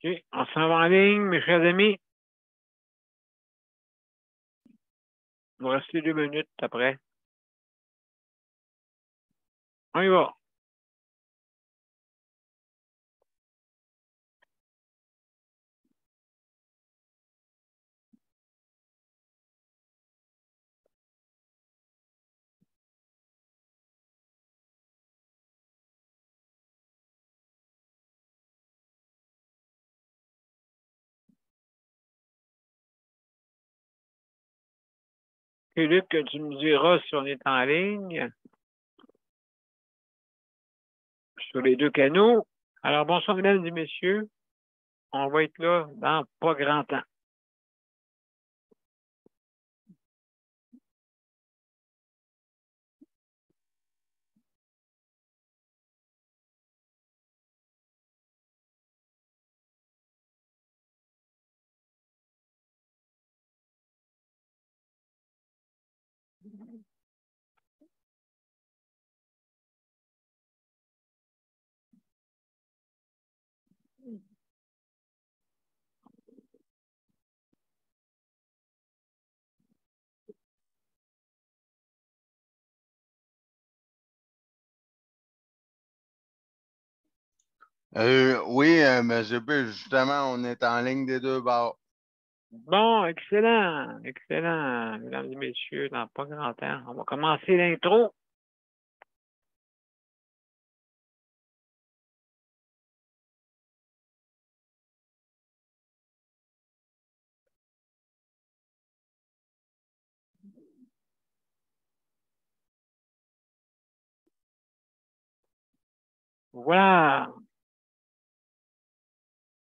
OK, on s'en va en ligne, mes chers amis. Il va rester 2 minutes après. On y va. OK, Luc, tu me diras si on est en ligne sur les 2 canaux. Alors, bonsoir, mesdames et messieurs. On va être là dans pas grand temps. Oui, M. B, justement, on est en ligne des 2 bords. Bon, excellent, excellent, mesdames et messieurs, dans pas grand temps. On va commencer l'intro. Voilà.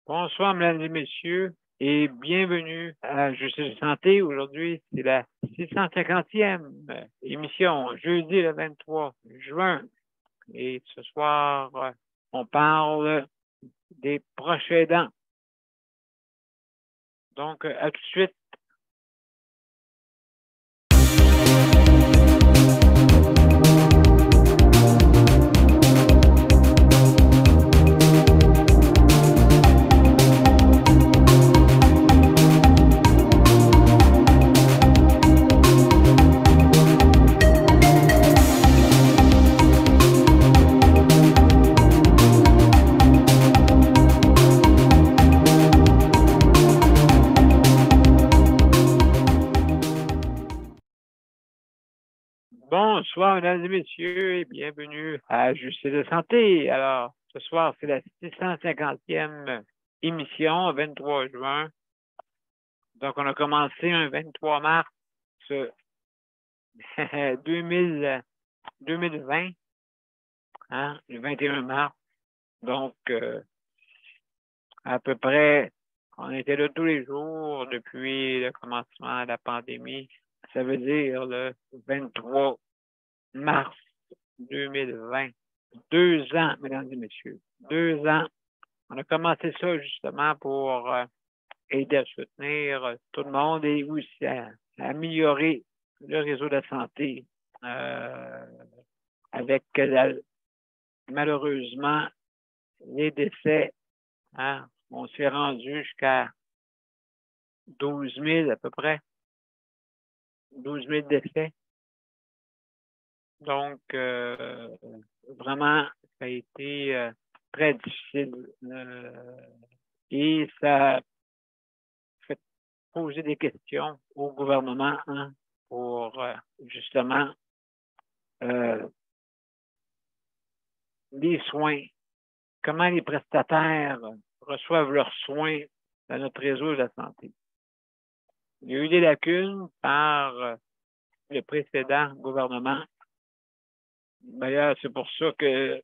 Bonsoir, mesdames et messieurs, et bienvenue à Justice Santé. Aujourd'hui, c'est la 650e émission, jeudi le 23 juin. Et ce soir, on parle des proches aidants. Donc, à tout de suite. Bonsoir, mesdames et messieurs, et bienvenue à Justice de Santé. Alors, ce soir, c'est la 650e émission, 23 juin. Donc, on a commencé un 23 mars 2020, hein, le 21 mars. Donc, à peu près, on était là tous les jours depuis le commencement de la pandémie. Ça veut dire le 23 mars 2020. 2 ans, mesdames et messieurs. 2 ans. On a commencé ça justement pour aider à soutenir tout le monde et aussi à améliorer le réseau de la santé avec malheureusement les décès. Hein, on s'est rendu jusqu'à 12 000 à peu près. 12 000 décès. Donc, vraiment, ça a été très difficile. Et ça fait poser des questions au gouvernement, hein, pour justement les soins. Comment les prestataires reçoivent leurs soins dans notre réseau de la santé. Il y a eu des lacunes par le précédent gouvernement. D'ailleurs, c'est pour ça que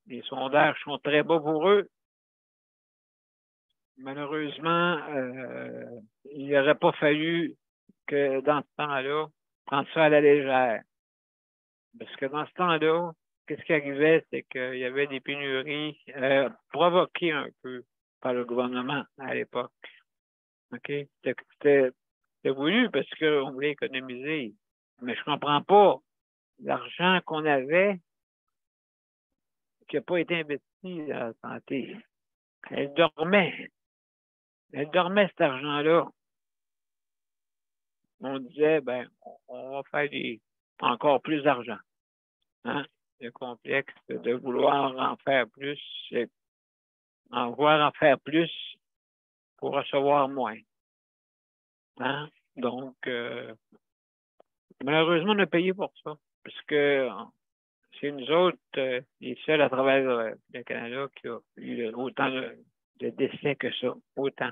les sondages sont très bas pour eux. Malheureusement, il n'aurait pas fallu que dans ce temps-là, prendre ça à la légère. Parce que dans ce temps-là, qu'est-ce qui arrivait, c'est qu'il y avait des pénuries provoquées un peu par le gouvernement à l'époque. OK? C'était voulu parce qu'on voulait économiser. Mais je comprends pas l'argent qu'on avait qui n'a pas été investi dans la santé. Elle dormait. Elle dormait cet argent-là. On disait, ben, on va faire encore plus d'argent. Hein? Le complexe de vouloir en faire plus, c'est vouloir en faire plus pour recevoir moins. Hein? Donc, malheureusement, on a payé pour ça. Parce que c'est nous autres, les seuls à travers le Canada qui ont eu autant de décès que ça. Autant.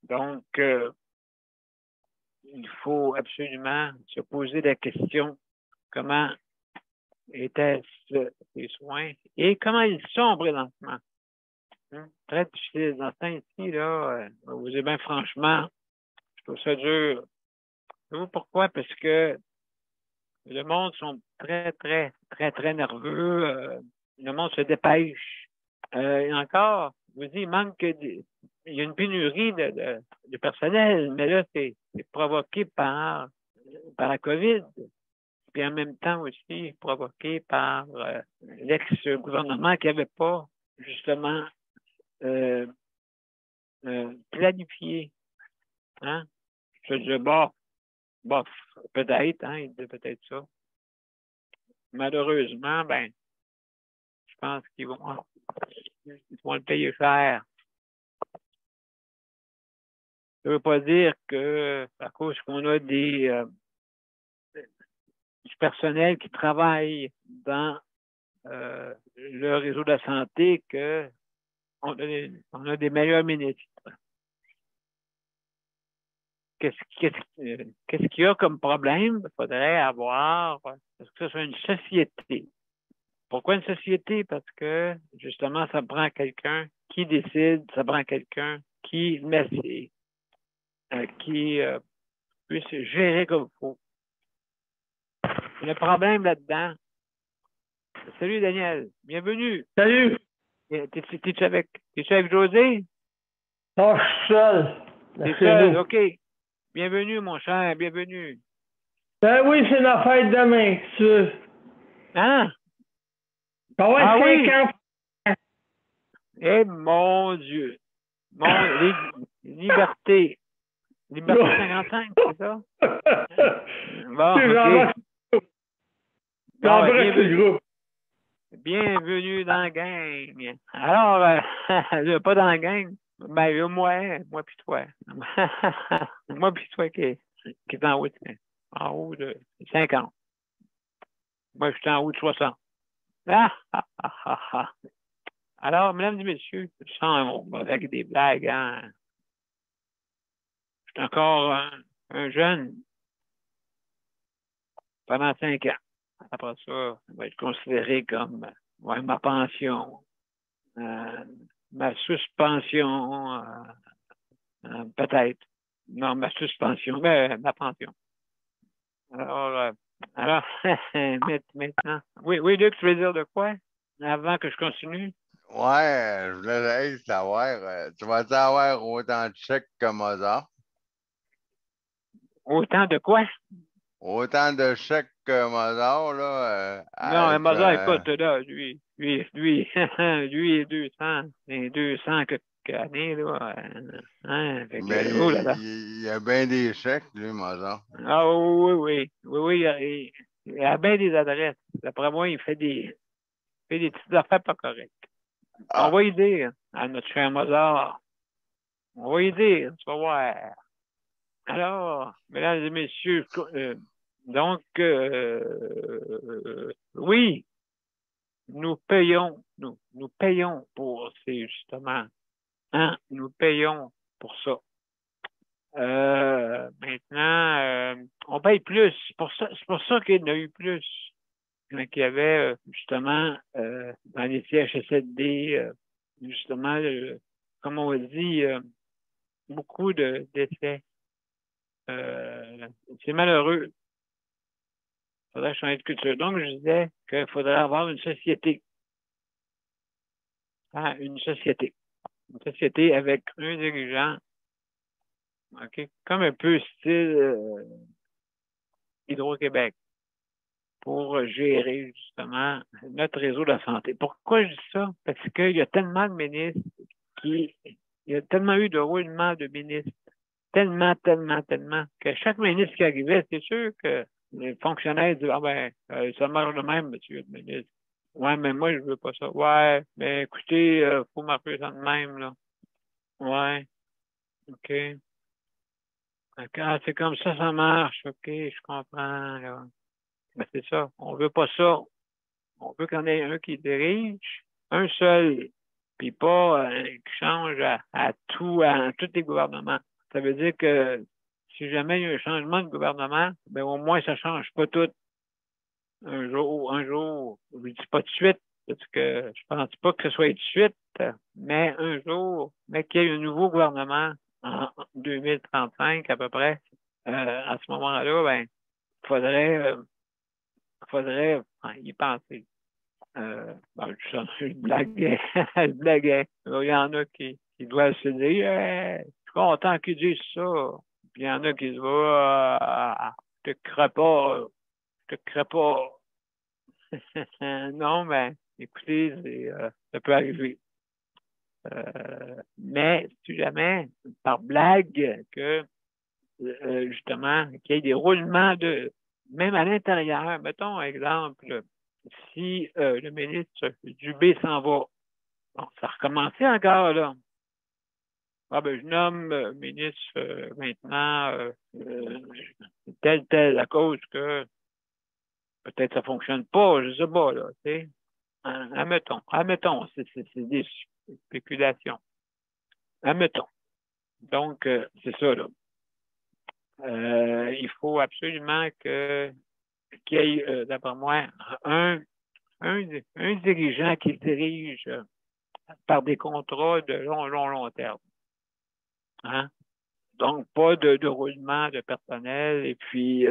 Donc, il faut absolument se poser la question comment étaient-ce les soins et comment ils sont présentement. Très difficile dans ce temps ici, là. Vous dites bien franchement, je trouve ça dur. Savez-vous pourquoi? Parce que le monde sont très, très, très, très nerveux. Le monde se dépêche. Et encore, je vous dis, il y a une pénurie de personnel, mais là, c'est provoqué par la COVID, puis en même temps aussi provoqué par l'ex-gouvernement qui n'avait pas, justement, planifié. Hein? Je dis, bof, peut-être, hein, il dit peut-être ça. Malheureusement, ben, je pense qu'ils vont le payer cher. Ça ne veut pas dire que, à cause qu'on a du personnel qui travaille dans le réseau de la santé, qu'on a des meilleurs ministres. Qu'est-ce qu'il y a comme problème? Il faudrait avoir, parce que ça soit une société. Pourquoi une société? Parce que, justement, ça prend quelqu'un qui décide, ça prend quelqu'un qui met qui puisse gérer comme il faut. Le problème là-dedans. Salut Daniel, bienvenue. Salut! T'es-tu avec José? Oh, je suis seul. T'es seul, OK. Bienvenue, mon cher, bienvenue. Ben oui, c'est la fête demain, si tu veux. Hein? Ça va être oui? 5 ans. Eh mon Dieu. Liberté. Liberté 55, c'est ça? Bon, OK. Bienvenue. Bienvenue dans la gang. Alors, pas dans la gang, ben moi puis toi. Moi puis toi qui est en haut de 50. Moi, je suis en haut de 60. Alors, mesdames et messieurs, je sens avec des blagues, hein. Je suis encore un jeune pendant 5 ans. Après ça va être considéré comme ma pension, ma suspension, peut-être. Non, ma suspension, mais ma pension. Alors maintenant. Oui, Luc, tu veux dire de quoi? Avant que je continue? Ouais, je voulais savoir, tu vas-tu avoir autant de chèques que Mozart? Autant de quoi? Autant de chèques que Mozart, là. Non, Mozart, écoute, là, lui, lui est 200, les 200 années, là. Hein, fait Mais que, oh là là. il y a bien des chèques, lui, Mozart. Ah oui, il a bien des adresses. D'après moi, il fait des petites affaires pas correctes. On va y dire à notre cher Mozart. On va y dire, tu vas voir. Alors, mesdames et messieurs, donc, oui, nous payons pour ces, justement, hein, nous payons pour ça. Maintenant, on paye plus. C'est pour ça qu'il y en a eu plus. Qu'il y avait, justement, dans les CHSLD, justement, comme on dit, beaucoup d'essais. C'est malheureux. Il faudrait changer de culture. Donc, je disais qu'il faudrait avoir une société. Hein, une société. Une société avec un dirigeant, OK, comme un peu style Hydro-Québec. pour gérer justement notre réseau de la santé. Pourquoi je dis ça? Parce qu'il y a tellement de ministres il y a tellement eu de roulement de ministres, tellement, que chaque ministre qui arrivait, c'est sûr que les fonctionnaires disaient, ah ben, ça marche de même, monsieur le ministre. Ouais, mais moi, je veux pas ça. Ouais, mais écoutez, faut marcher ça de même, là. Ouais, OK. D'accord, c'est comme ça marche. OK, je comprends, là. Mais c'est ça. On veut pas ça. On veut qu'il y en ait un qui dirige, un seul, puis pas qui change à tous les gouvernements. Ça veut dire que si jamais il y a un changement de gouvernement, ben au moins ça change pas tout un jour, je ne dis pas de suite, parce que je pense pas que ce soit de suite, mais un jour, mais qu'il y ait un nouveau gouvernement en 2035 à peu près, à ce moment-là, ben, faudrait y penser. Je blaguais, je blaguais. Il y en a qui doivent se dire, hey, je suis content qu'ils disent ça. Puis il y en a qui disent, je te crois pas, je te crois pas. Non, ben, écoutez, ça peut arriver. Mais si jamais, par blague, que justement, qu'il y ait des roulements même à l'intérieur, mettons, exemple, si le ministre Dubé s'en va, bon, ça a recommencé encore, là. Ah ben, je nomme ministre maintenant tel, à cause que peut-être ça fonctionne pas, je sais pas, là, tu sais. Admettons, c'est des spéculations. Admettons. Donc, c'est ça, là. Il faut absolument qu'il y ait, d'après moi, un dirigeant qui dirige par des contrats de long terme. Hein? Donc, pas de roulement de personnel. Et puis,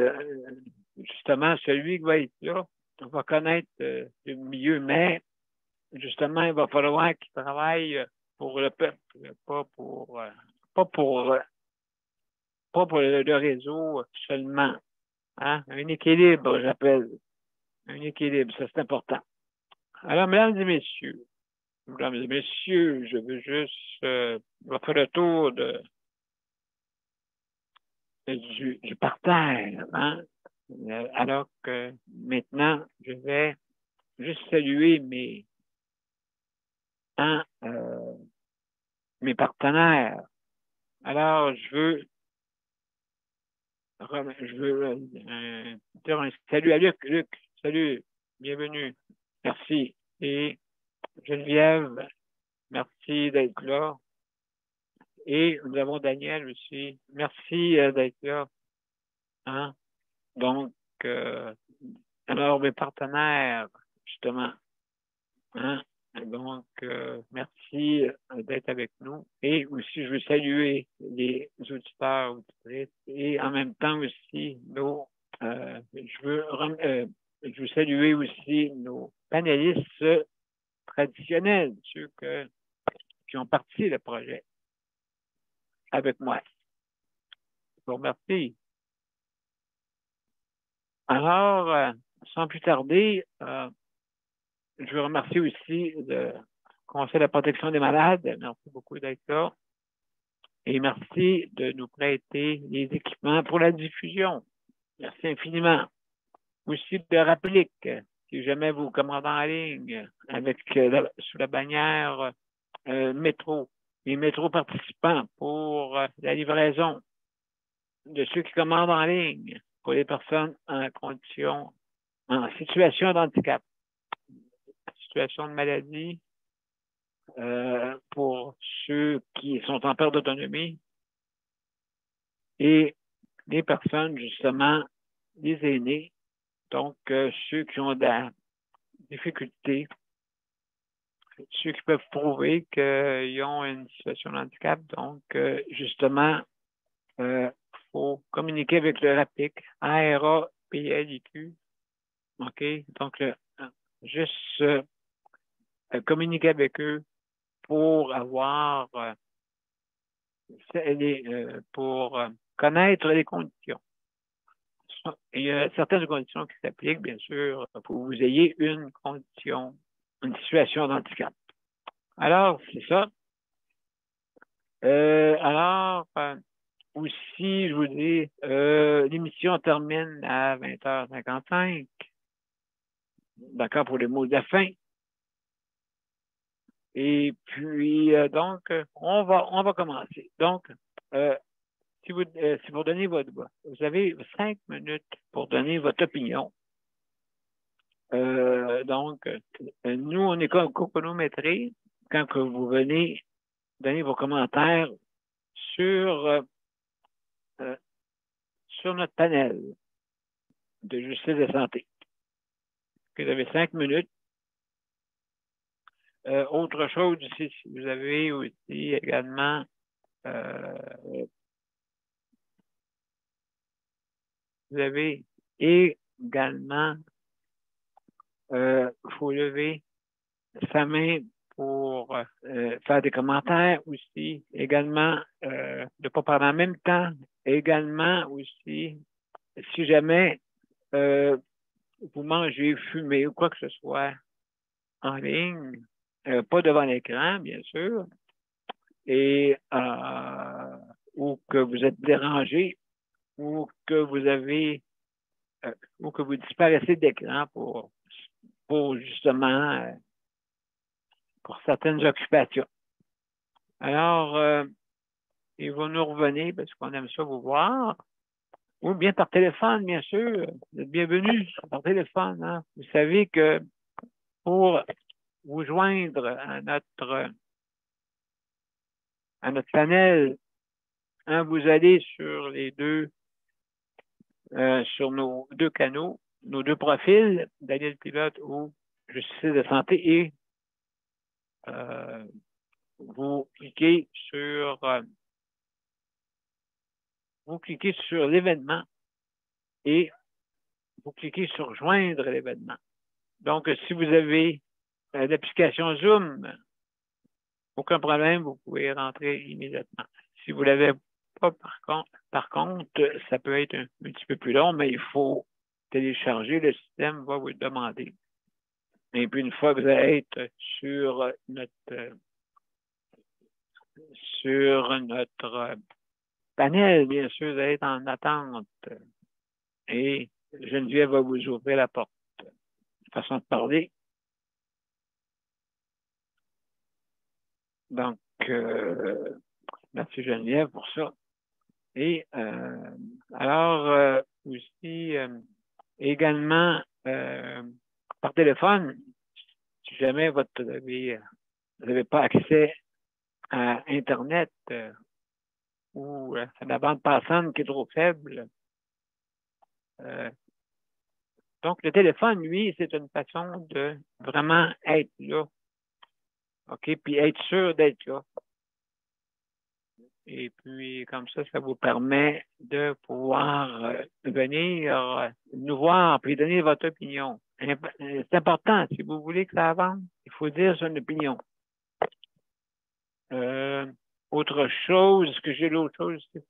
justement, celui qui va être là va connaître le milieu, mais justement, il va falloir qu'il travaille pour le peuple, pas pour le réseau seulement. Hein? Un équilibre, j'appelle. Un équilibre, ça c'est important. Alors, mesdames et messieurs, je veux juste faire le tour du parterre. Hein? Alors que maintenant, je vais juste saluer mes partenaires. Alors, je veux dire un salut à Luc. Luc, salut, bienvenue. Merci. Et Geneviève, merci d'être là. Et nous avons Daniel aussi. Merci d'être là. Hein? Donc, alors mes partenaires, justement. Hein? Donc, merci d'être avec nous. Et aussi, je veux saluer les auditeurs, auditrices, et en même temps aussi, je veux saluer aussi nos panélistes traditionnels, ceux qui ont parti le projet avec moi. Je vous remercie. Alors, sans plus tarder, je veux remercier aussi le Conseil de la protection des malades. Merci beaucoup d'être là. Et merci de nous prêter les équipements pour la diffusion. Merci infiniment. Aussi de rappeler que si jamais vous commandez en ligne avec sous la bannière métro, les métros participants pour la livraison de ceux qui commandent en ligne pour les personnes en situation de handicap, situation de maladie, pour ceux qui sont en perte d'autonomie et les personnes, justement, les aînés, donc ceux qui ont de la difficulté, ceux qui peuvent prouver qu'ils ont une situation de handicap. Donc, justement, il faut communiquer avec le RAPIC, ARAPLIQ. OK? Donc, juste communiquer avec eux pour avoir pour connaître les conditions il y a certaines conditions qui s'appliquent, bien sûr, pour que vous ayez une condition, une situation d'handicap. Alors, c'est ça. Aussi, je vous dis, l'émission termine à 20h55. D'accord, pour les mots de la fin. Et puis, on va commencer. Donc, si vous donnez vous avez 5 minutes pour donner votre opinion. Nous, on est comme chronométré quand que vous venez donner vos commentaires sur notre panel de justice et santé. Vous avez 5 minutes. Autre chose ici, vous avez aussi également faut lever sa main pour faire des commentaires aussi. Également, de ne pas parler en même temps. Également aussi, si jamais vous mangez, fumez ou quoi que ce soit en ligne, pas devant l'écran, bien sûr, et ou que vous êtes dérangé, ou que vous avez ou que vous disparaissez d'écran pour justement pour certaines occupations. Alors, ils vont nous revenir parce qu'on aime ça vous voir. Ou bien par téléphone, bien sûr. Vous êtes bienvenus par téléphone. Hein? Vous savez que pour vous joindre à notre panel, hein, vous allez sur sur nos 2 canaux, nos 2 profils, Daniel Pilote ou Justice de santé, et vous cliquez sur l'événement et vous cliquez sur joindre l'événement. Donc, si vous avez l'application Zoom, aucun problème, vous pouvez rentrer immédiatement. Si vous ne l'avez pas, par contre, ça peut être un petit peu plus long, mais il faut télécharger, le système va vous le demander. Et puis, une fois que vous allez être sur notre panel, bien sûr, vous allez être en attente. Et Geneviève va vous ouvrir la porte. Façon de parler. Donc, merci Geneviève pour ça. Et aussi, également, par téléphone, si jamais vous n'avez pas accès à Internet ou à la bande passante qui est trop faible. Donc, le téléphone, lui, c'est une façon de vraiment être là. OK? Puis être sûr d'être là. Et puis, comme ça vous permet de pouvoir venir nous voir puis donner votre opinion. C'est important. Si vous voulez que ça avance, il faut dire son opinion. Autre chose,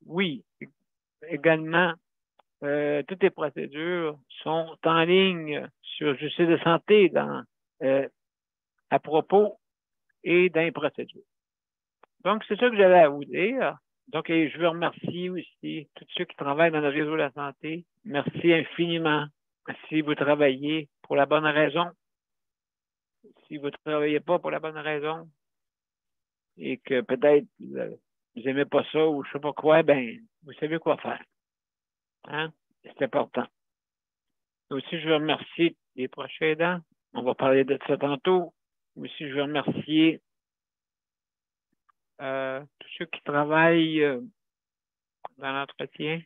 oui, également, toutes les procédures sont en ligne sur Justice de santé à propos et dans les procédures. Donc, c'est ça que j'avais à vous dire. Donc, et je veux remercier aussi tous ceux qui travaillent dans le réseau de la santé. Merci infiniment. Si vous travaillez pour la bonne raison, si vous ne travaillez pas pour la bonne raison et que peut-être vous n'aimez pas ça ou je ne sais pas quoi, ben, vous savez quoi faire. Hein? C'est important. Aussi, je veux remercier les proches aidants. On va parler de ça tantôt. Aussi, je veux remercier tous ceux qui travaillent dans l'entretien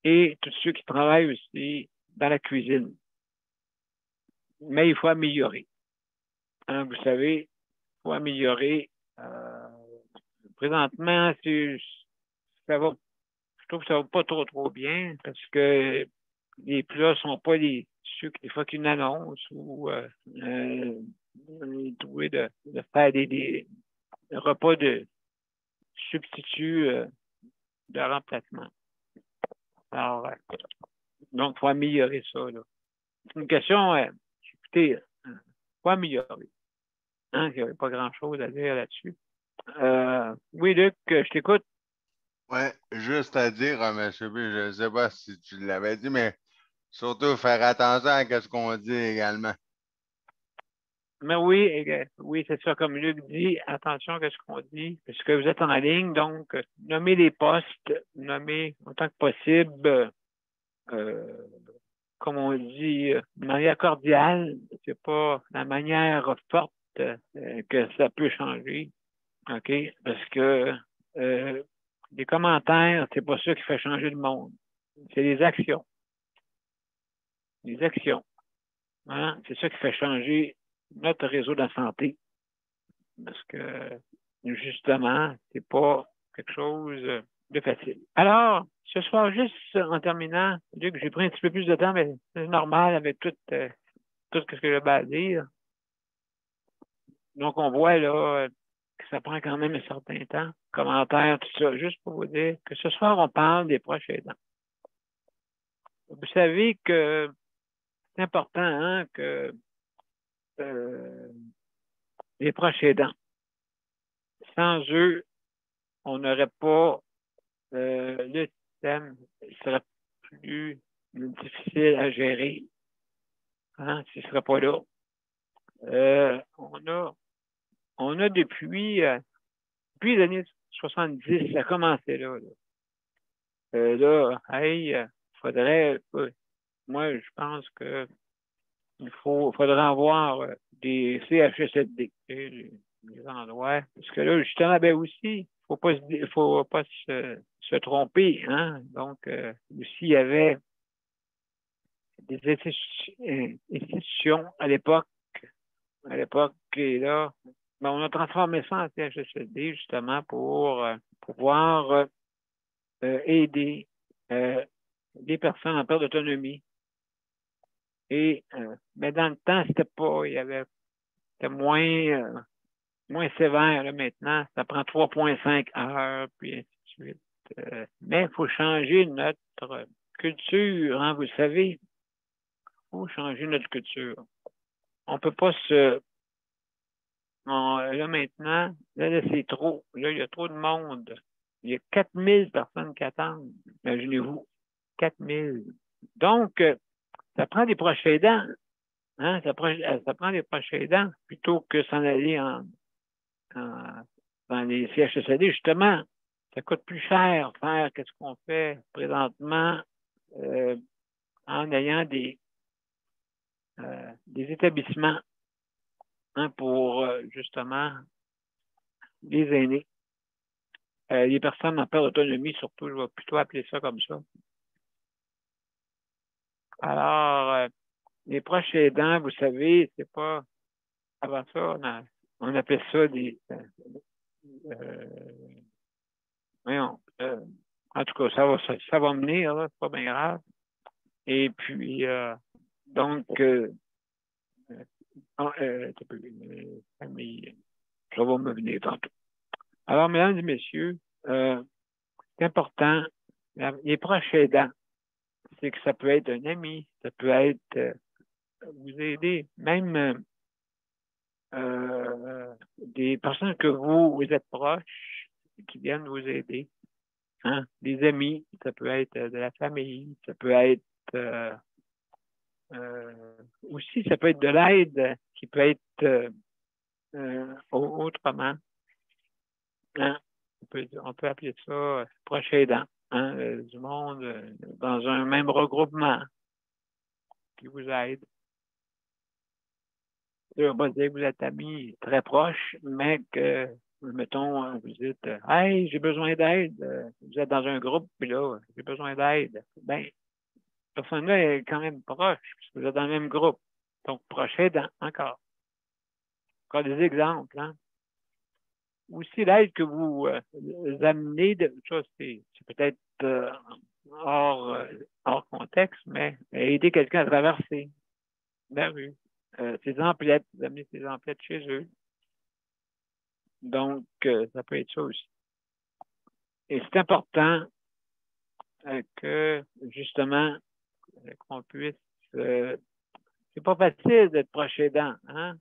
et tous ceux qui travaillent aussi dans la cuisine. Mais il faut améliorer. Hein, vous savez, il faut améliorer. Présentement, je trouve que ça va pas trop bien parce que les plats sont pas ceux des fois qu'une annonce ou trouver de faire des repas de substituts de remplacement. Alors, donc, il faut améliorer ça, là. C'est une question, écoutez, il faut améliorer. Hein, il n'y avait pas grand-chose à dire là-dessus. Oui, Luc, je t'écoute. Ouais, juste à dire, monsieur B, je ne sais pas si tu l'avais dit, mais surtout faire attention à ce qu'on dit également. Mais oui, oui, c'est ça, comme Luc dit, attention à ce qu'on dit, parce que vous êtes en ligne, donc nommez les postes, nommez autant que possible, comme on dit, de manière cordiale, c'est pas la manière forte que ça peut changer, OK? Parce que les commentaires, c'est pas ça qui fait changer le monde, c'est les actions. Les actions. Hein? C'est ça qui fait changer notre réseau de la santé. Parce que, justement, c'est pas quelque chose de facile. Alors, ce soir, juste en terminant, Luc, j'ai pris un petit peu plus de temps, mais c'est normal avec tout ce que j'ai à dire. Donc, on voit là que ça prend quand même un certain temps. Commentaires, tout ça, juste pour vous dire que ce soir, on parle des proches aidants. Vous savez que c'est important hein, que les proches aidants, sans eux, on n'aurait pas le système serait plus difficile à gérer hein, s'il ne serait pas là. On a depuis les années 70, ça a commencé là. Hey, faudrait, moi, je pense que faudrait avoir des CHSLD, les endroits. Parce que là, justement, ben aussi, faut pas se tromper, hein. Donc, aussi, il y avait des institutions à l'époque, et là, ben, on a transformé ça en CHSLD, justement, pour pouvoir aider les personnes en perte d'autonomie. Et mais dans le temps, c'était moins sévère là, maintenant. Ça prend 3,5 heures, puis ainsi de suite. Mais il faut changer notre culture, hein, vous savez. Il faut changer notre culture. On ne peut pas là maintenant, là, c'est trop. Là, il y a trop de monde. Il y a 4000 personnes qui attendent. Imaginez-vous. 4000. Donc, ça prend des proches aidants. Hein? Ça prend des proches aidants plutôt que s'en aller dans les CHSLD. Justement, ça coûte plus cher faire qu'est-ce qu'on fait présentement en ayant des établissements hein, pour justement les aînés. Les personnes en perte d'autonomie, surtout, je vais plutôt appeler ça comme ça. Alors, les proches aidants, vous savez, c'est pas. Avant ça, on appelait ça des. Voyons, en tout cas, ça va venir, là, c'est pas bien grave. Et puis, donc, famille, ça va me venir tantôt. Alors, mesdames et messieurs, c'est important, les proches aidants, c'est que ça peut être un ami, ça peut être vous aider, même des personnes que vous êtes proches qui viennent vous aider. Hein? Des amis, ça peut être de la famille, ça peut être aussi, ça peut être de l'aide qui peut être autrement. Hein? On peut appeler ça proche aidant, hein? Du monde dans un même regroupement qui vous aide. Je ne veux pas dire que vous êtes amis très proches, mais que, mettons, vous dites hey, j'ai besoin d'aide. Vous êtes dans un groupe, puis là, j'ai besoin d'aide. Ben, cette personne-là est quand même proche, parce que vous êtes dans le même groupe. Donc, proche aidant, encore. Encore des exemples, hein. Aussi, l'aide que vous amenez, ça, c'est peut-être hors contexte, mais aider quelqu'un à traverser la rue. Ses emplettes, vous amenez ses emplettes chez eux. Donc, ça peut être ça aussi. Et c'est important que, justement, qu'on puisse... c'est pas facile d'être proche aidant, hein?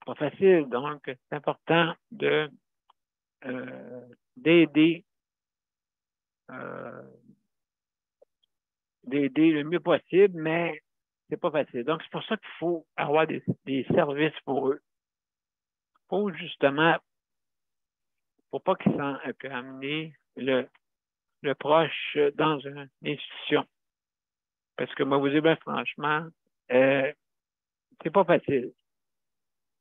Pas facile, donc c'est important d'aider d'aider le mieux possible, mais c'est pas facile. Donc, c'est pour ça qu'il faut avoir des services pour eux. Il faut justement, pour pas qu'ils amener le proche dans une institution. Parce que moi, vous dites, ben, franchement, c'est pas facile.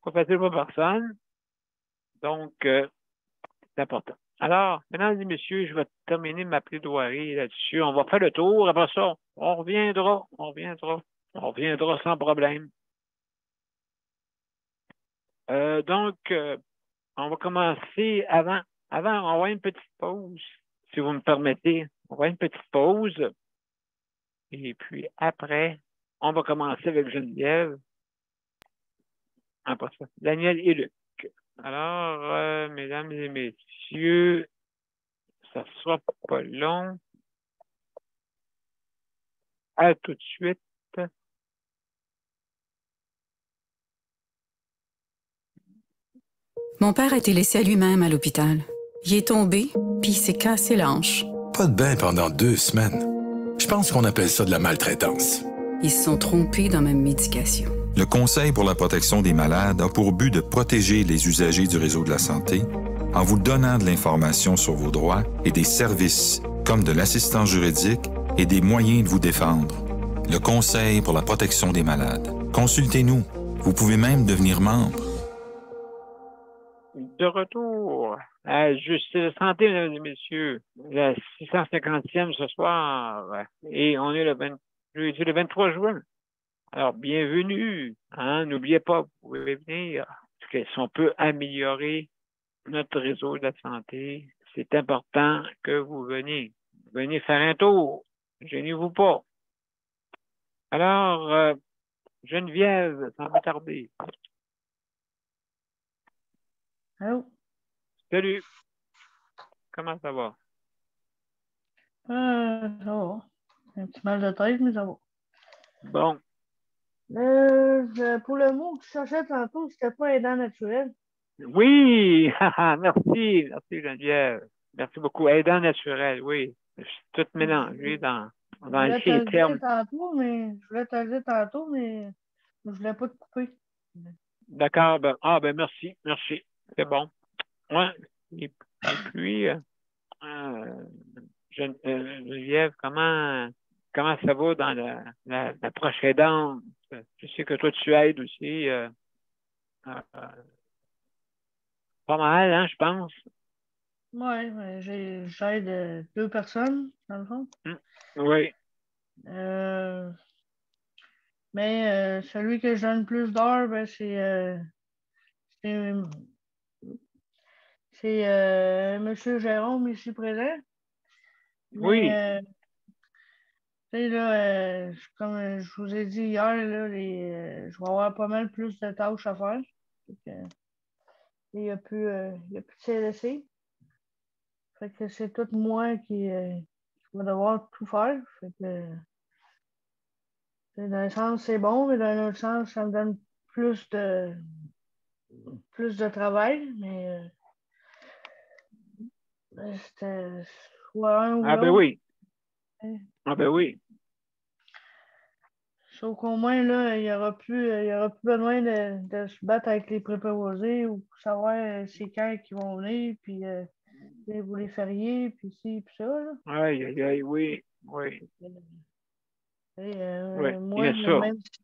Pas facile pour personne. Donc, c'est important. Alors, mesdames et messieurs, je vais terminer ma plaidoirie là-dessus. On va faire le tour. Après ça, on reviendra sans problème. Donc, on va commencer avant, on va avoir une petite pause, si vous me permettez. On va avoir une petite pause. Et puis après, on va commencer avec Geneviève. Après ça, Daniel et Luc. Alors, mesdames et messieurs, ça ne sera pas long. À tout de suite. Mon père a été laissé à lui-même à l'hôpital. Il est tombé, puis il s'est cassé la hanche. Pas de bain pendant 2 semaines. Je pense qu'on appelle ça de la maltraitance. Ils se sont trompés dans ma médication. Le Conseil pour la protection des malades a pour but de protéger les usagers du réseau de la santé en vous donnant de l'information sur vos droits et des services comme de l'assistance juridique et des moyens de vous défendre. Le Conseil pour la protection des malades. Consultez-nous. Vous pouvez même devenir membre. De retour à Justice Santé, mesdames et messieurs, la 650e ce soir, et on est jeudi le 23 juin. Alors, bienvenue, hein? N'oubliez pas, vous pouvez venir, parce que si on peut améliorer notre réseau de la santé, c'est important que vous veniez. Venez faire un tour, gênez-vous pas. Alors, Geneviève, sans plus tarder. Allô? Salut. Comment ça va? Ça va. Un petit mal de tête, mais ça va. Bon. Pour le mot que je cherchais tantôt, c'était pas aidant naturel. Oui, merci Geneviève. Merci beaucoup. Aidant naturel, oui. Je suis tout mélangé dans les termes. Je voulais te le dire tantôt, mais je voulais pas te couper. D'accord. Merci. C'est bon. Ouais. Et puis, Geneviève, comment ça va dans la prochaine aidante? Je sais que toi, tu aides aussi pas mal, hein, je pense. Oui, j'aide 2 personnes, dans le fond. Oui. Mais celui que je donne plus d'heures, ben, c'est M. Jérôme ici présent. Oui. Mais, tu sais, là, comme je vous ai dit hier, là, je vais avoir pas mal plus de tâches à faire. Il n'y a plus de CLSC. Fait que c'est tout moi qui va devoir tout faire. Fait que, dans un sens, c'est bon, mais dans un autre sens, ça me donne plus de travail. Mais c'était soit un ou l'autre. Ben oui. Ah ben oui. Sauf qu'au moins, là, il n'y aura plus besoin de se battre avec les préposés ou pour savoir c'est quand qui vont venir, puis vous les fériés, puis ci, puis ça. Là. Aïe, oui. Moi, même si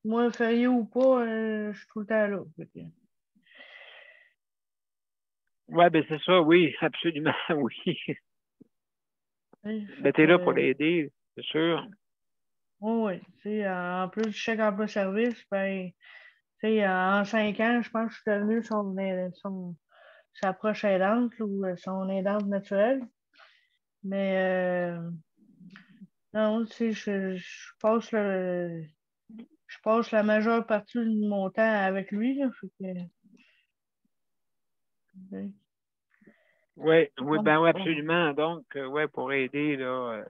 moi, férié ou pas, je suis tout le temps là. Oui, ben c'est ça, oui, absolument, oui. Ben, t'es là pour l'aider, c'est sûr. Oui. En plus du chèque emploi-service, ben, en 5 ans, je pense que je suis devenue sa proche aidante ou son aidante naturelle. Mais non, je passe la majeure partie de mon temps avec lui. Là, fait que, Oui, oui, ben oui, Ouais. absolument. Donc, ouais, pour aider, là,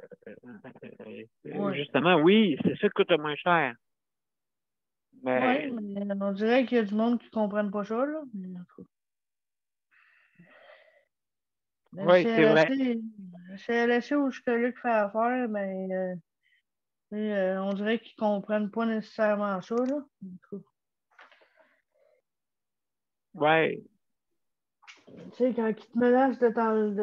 Ouais. justement, oui, c'est ça qui coûte le moins cher. Ouais, Mais, mais on dirait qu'il y a du monde qui ne comprenne pas ça, là. Mais en tout cas. Le oui, c'est vrai. CLSC où ce que Luc fait affaire, mais on dirait qu'ils ne comprennent pas nécessairement ça, là. En tout cas. Oui. Tu sais, quand ils te menacent de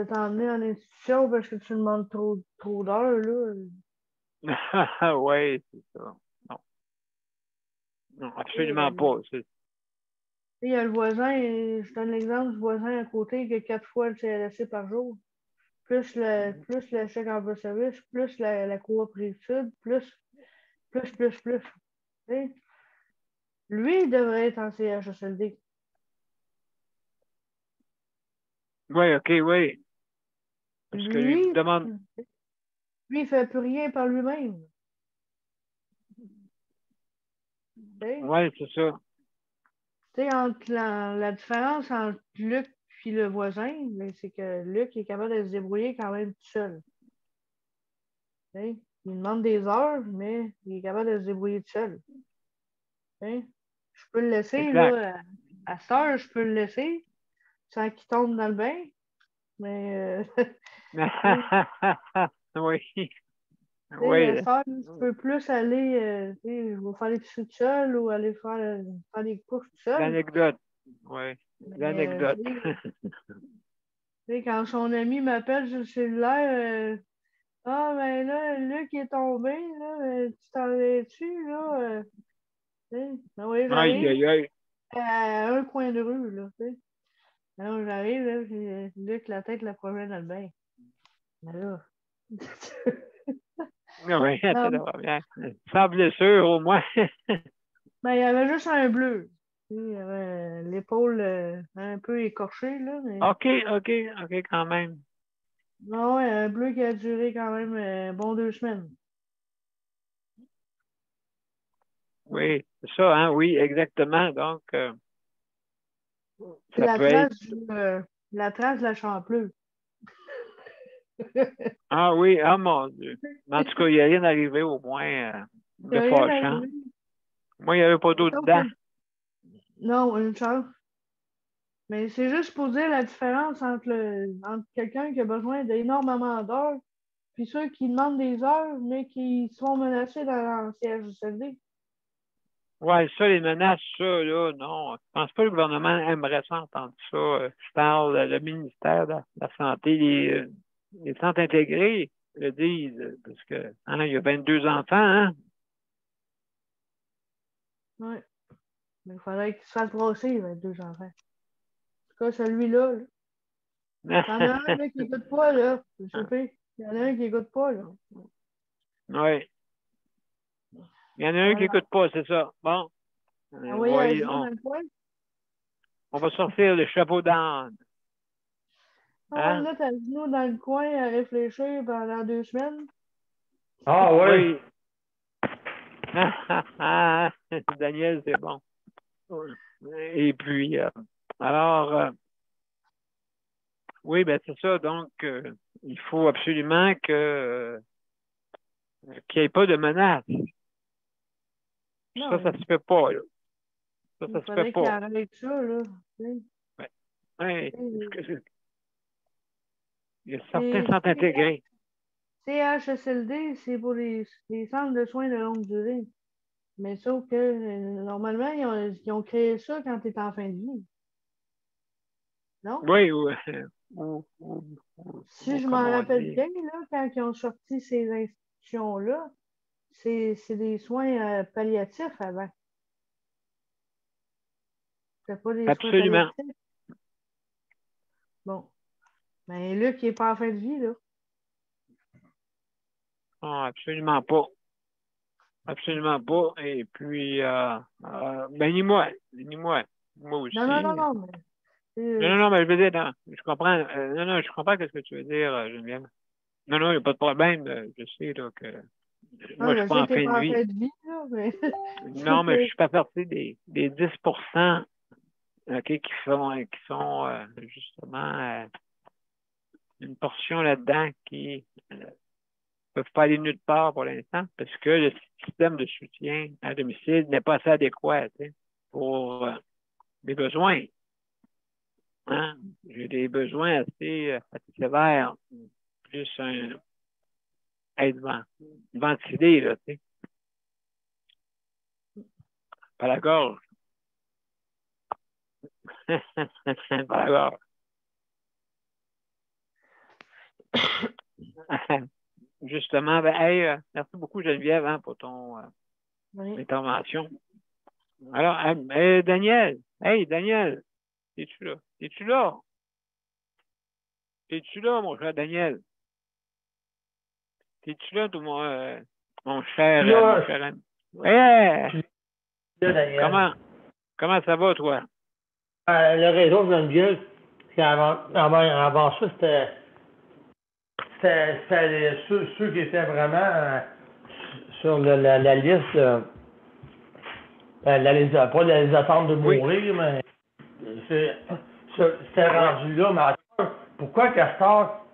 t'emmener en institution parce que tu demandes trop d'heures, là. Oui, c'est ça. Non, non, absolument Il pas. y a le voisin, je donne l'exemple du voisin à côté qui a 4 fois le CLSC par jour. Plus le chèque emploi service, plus la coopérative, plus. Tu sais. Lui, il devrait être en CHSLD. Oui, OK, oui. Parce que lui Lui, demande. lui, il fait plus rien par lui-même. Tu sais. Oui, c'est ça. Tu sais, entre la différence entre Luc et le voisin, ben, c'est que Luc est capable de se débrouiller quand même tout seul. Tu sais. Il demande des heures, mais il est capable de se débrouiller tout seul. Tu sais. Je peux le laisser, Exact. là, à cette heure, je peux le laisser sans qu'il tombe dans le bain. Mais Oui. tu sais, à Oui. cette heure, je peux plus aller, tu sais, je vais faire l'épicerie tout seul ou aller faire des courses tout seul. L'anecdote. Oui. Mais L'anecdote. tu sais, quand son ami m'appelle sur le cellulaire, ah ben là, Luc est tombé, là, tu t'en vas-tu, là? Tu sais, ben oui, Aïe, j'arrive aïe, aïe. à un coin de rue, là, tu sais. Alors, j'arrive, là, puis Luc, la tête la promène dans le bain. Mais là. Oui, Non, ça va bien. Sans blessure, au moins. ben, il y avait juste un bleu. Tu sais, il y avait l'épaule un peu écorchée, là, mais. OK, OK, OK, quand même. Non, ouais, un bleu qui a duré quand même bon 2 semaines. Oui, c'est ça, hein? Oui, exactement. Donc, C'est ça peut être. la trace de la champleuse. Ah oui, ah mon Dieu. Mais en tout cas, il n'y a rien arrivé au moins Il n'y de a rien fâchant. arrivé. Moi, il n'y avait pas d'eau Sauf dedans. que- Non, une chance. Mais c'est juste pour dire la différence entre quelqu'un qui a besoin d'énormément d'heures, puis ceux qui demandent des heures, mais qui sont menacés dans la CHSLD. Ouais, ça, les menaces, ça, là, non. Je pense pas que le gouvernement aimerait ça entendre ça. Je parle, le ministère de la Santé, les centres intégrés le disent, parce que, hein, il y a 22 enfants, hein? Oui. Mais il faudrait qu'il se fasse brosser, 2 enfants. En tout cas, celui-là, là. Il y en a un là, qui écoute pas, là. Je sais pas. Il y en a un qui écoute pas, là. Oui. Il y en a un qui Voilà. écoute pas, c'est ça. Bon. Envoyez à Oui, genoux dans le coin. on va sortir le chapeau d'âne. On va le Hein? mettre à genoux dans le coin à réfléchir pendant 2 semaines. Ah oui. Oui. Daniel, c'est bon. Et puis, alors, oui, ben c'est ça. Donc, il faut absolument qu'il n'y ait pas de menace. Non, Ça se fait pas, là. Ça il se fait faudrait qu'il pas. arrête ça, là. Ouais. Ouais. Tu Il y a certains sais, centres intégrés. CHSLD, c'est pour les centres de soins de longue durée. Mais sauf que, normalement, ils ont créé ça quand tu es en fin de vie. Non? Oui, Si je m'en comme on rappelle dit. bien, là, quand ils ont sorti ces institutions-là, c'est des soins palliatifs avant. C'est pas des soins Absolument. palliatifs. Bon. Mais là, qui n'est pas en fin de vie, là. Non, absolument pas. Absolument pas. Et puis, ben, ni moi Non, non, aussi. non, non. Mais, Non, non, non, mais je veux dire, non, je comprends. Non, non, je comprends ce que tu veux dire, Geneviève. Non, non, il n'y a pas de problème. Je sais là, que non, moi, je je suis pas sais en que t'es fin de pas en vie. fin de vie, là, mais. Non, mais je suis pas partie des 10% OK, qui sont justement une portion là-dedans qui ne peuvent pas aller nulle part pour l'instant parce que le système de soutien à domicile n'est pas assez adéquat pour mes besoins. Hein? J'ai des besoins assez sévères, plus un aide ventilé, là, tu sais. Pas la gorge. Pas la gorge. Justement, ben, hey, merci beaucoup Geneviève pour ton intervention. Alors, Daniel, Daniel, es-tu là? Es-tu là? Es-tu là, mon cher Daniel? Es-tu là, mon cher ami? Hey! Comment ça va, toi? Le réseau de Geneviève, avant ça, c'était ceux qui étaient vraiment sur la liste, pas les attentes de mourir, mais c'était rendu là. Mais pourquoi Castor,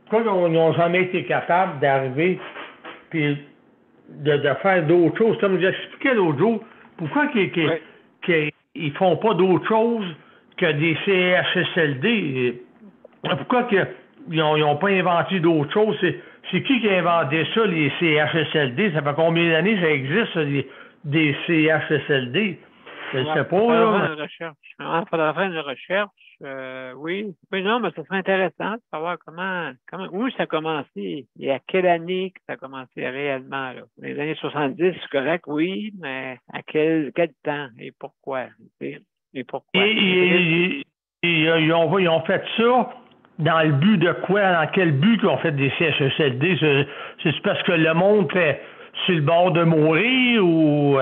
pourquoi ils n'ont jamais été capables d'arriver puis de faire d'autres choses? Comme j'expliquais l'autre jour, pourquoi qu'ils font pas d'autres choses que des CHSLD? Pourquoi ils n'ont pas inventé d'autres choses? C'est qui a inventé ça, les CHSLD? Ça fait combien d'années ça existe, des CHSLD? Je ne sais pas. Il faudra faire une recherche. Oui. Oui, non, mais ça serait intéressant de savoir où ça a commencé et à quelle année que ça a commencé réellement. Là. Les années 70, c'est correct, oui, mais à quel temps et pourquoi? Et pourquoi? Ils ont fait ça dans le but de quoi? Dans quel but qu'ils ont fait des CHSLD? C'est parce que le monde était sur le bord de mourir ou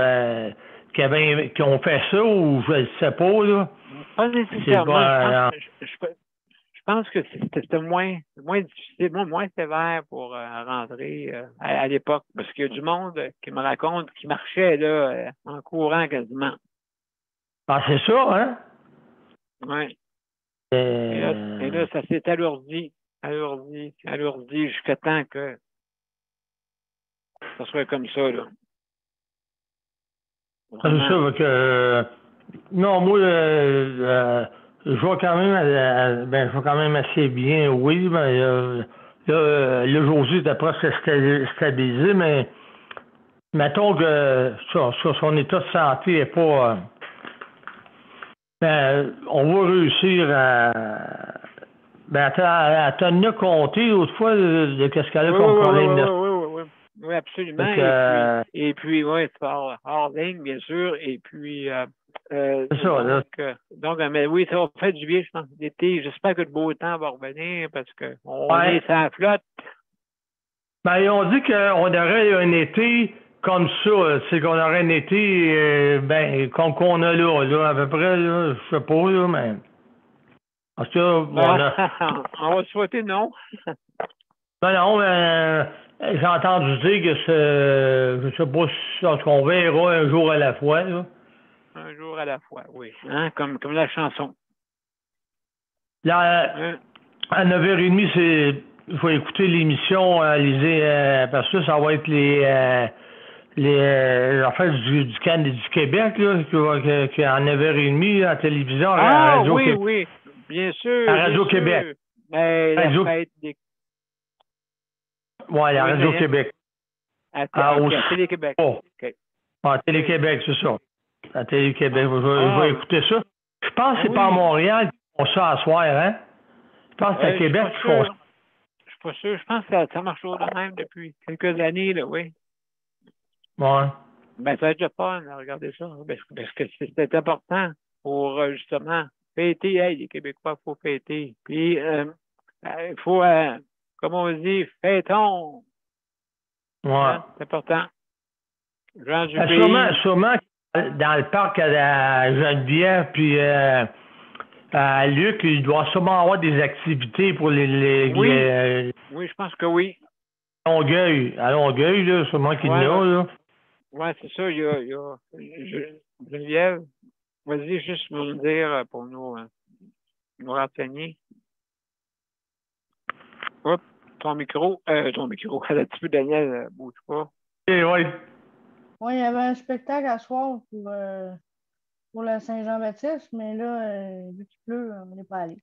qui ont fait ça ou je ne sais pas, là? Pas nécessairement. Je pense que c'était moins difficile, moins sévère pour rentrer à l'époque. Parce qu'il y a du monde qui me raconte qui marchait là en courant quasiment. Ah, c'est ça, hein? Oui. Et là, ça s'est alourdi jusqu'à temps que ça soit comme ça, là. C'est ça, que non, moi, je vois quand même assez bien, oui, mais là, José était presque stabilisé, mais mettons que sur son état de santé n'est pas. On va réussir à tenir compter autrefois de qu'est-ce qu'elle a comme problème. Oui, absolument. Et puis oui, c'est hors ligne, bien sûr. Et puis, c'est ça, donc, mais oui, ça va faire du bien, je pense, l'été. J'espère que le beau temps va revenir parce qu'on est sur la flotte. Ben, ils ont dit qu'on aurait un été comme ça. C'est qu'on aurait un été, comme qu'on a là, à peu près, là, je sais pas, là, mais. Parce que, on va souhaiter non. Non, mais j'ai entendu dire que je sais pas si on verra un jour à la fois, là. Un jour à la fois, oui. Hein? Comme la chanson. Là, à 9h30, il faut écouter l'émission, parce que ça va être les affaires du Québec, là, qui est à 9h30 à la télévision, à la Radio Québec. Oui, bien sûr. À Radio-Québec. La fête des... Oui, la Radio-Québec. À Télé-Québec. À Télé-Québec, c'est ça. À Télé-Québec, je vais écouter ça. Je pense que c'est pas à Montréal qu'ils font ça à soir, hein? Je pense que c'est à Québec qu'ils font ça. Je suis pas sûr. Je pense que ça marche de même depuis quelques années, là, oui. Ouais. Ben, ça va être le fun, regardez ça. Parce que c'est important pour, justement, fêter. Hey, les Québécois, il faut fêter. Puis, il faut, comme on dit, fêtons. Ouais. Hein? C'est important. Jean du sûrement dans le parc à Geneviève, puis à Luc, il doit sûrement avoir des activités pour les oui, je pense que oui. À Longueuil, là, sûrement qu'il y en a, là. Oui, c'est ça. Il y a Geneviève, vas-y juste nous dire pour nous renseigner. Hop, ton micro, un petit peu, Daniel, bouge pas. Oui, oui. Oui, il y avait un spectacle à soir pour le Saint-Jean-Baptiste, mais là, vu qu'il pleut, on n'est pas allé.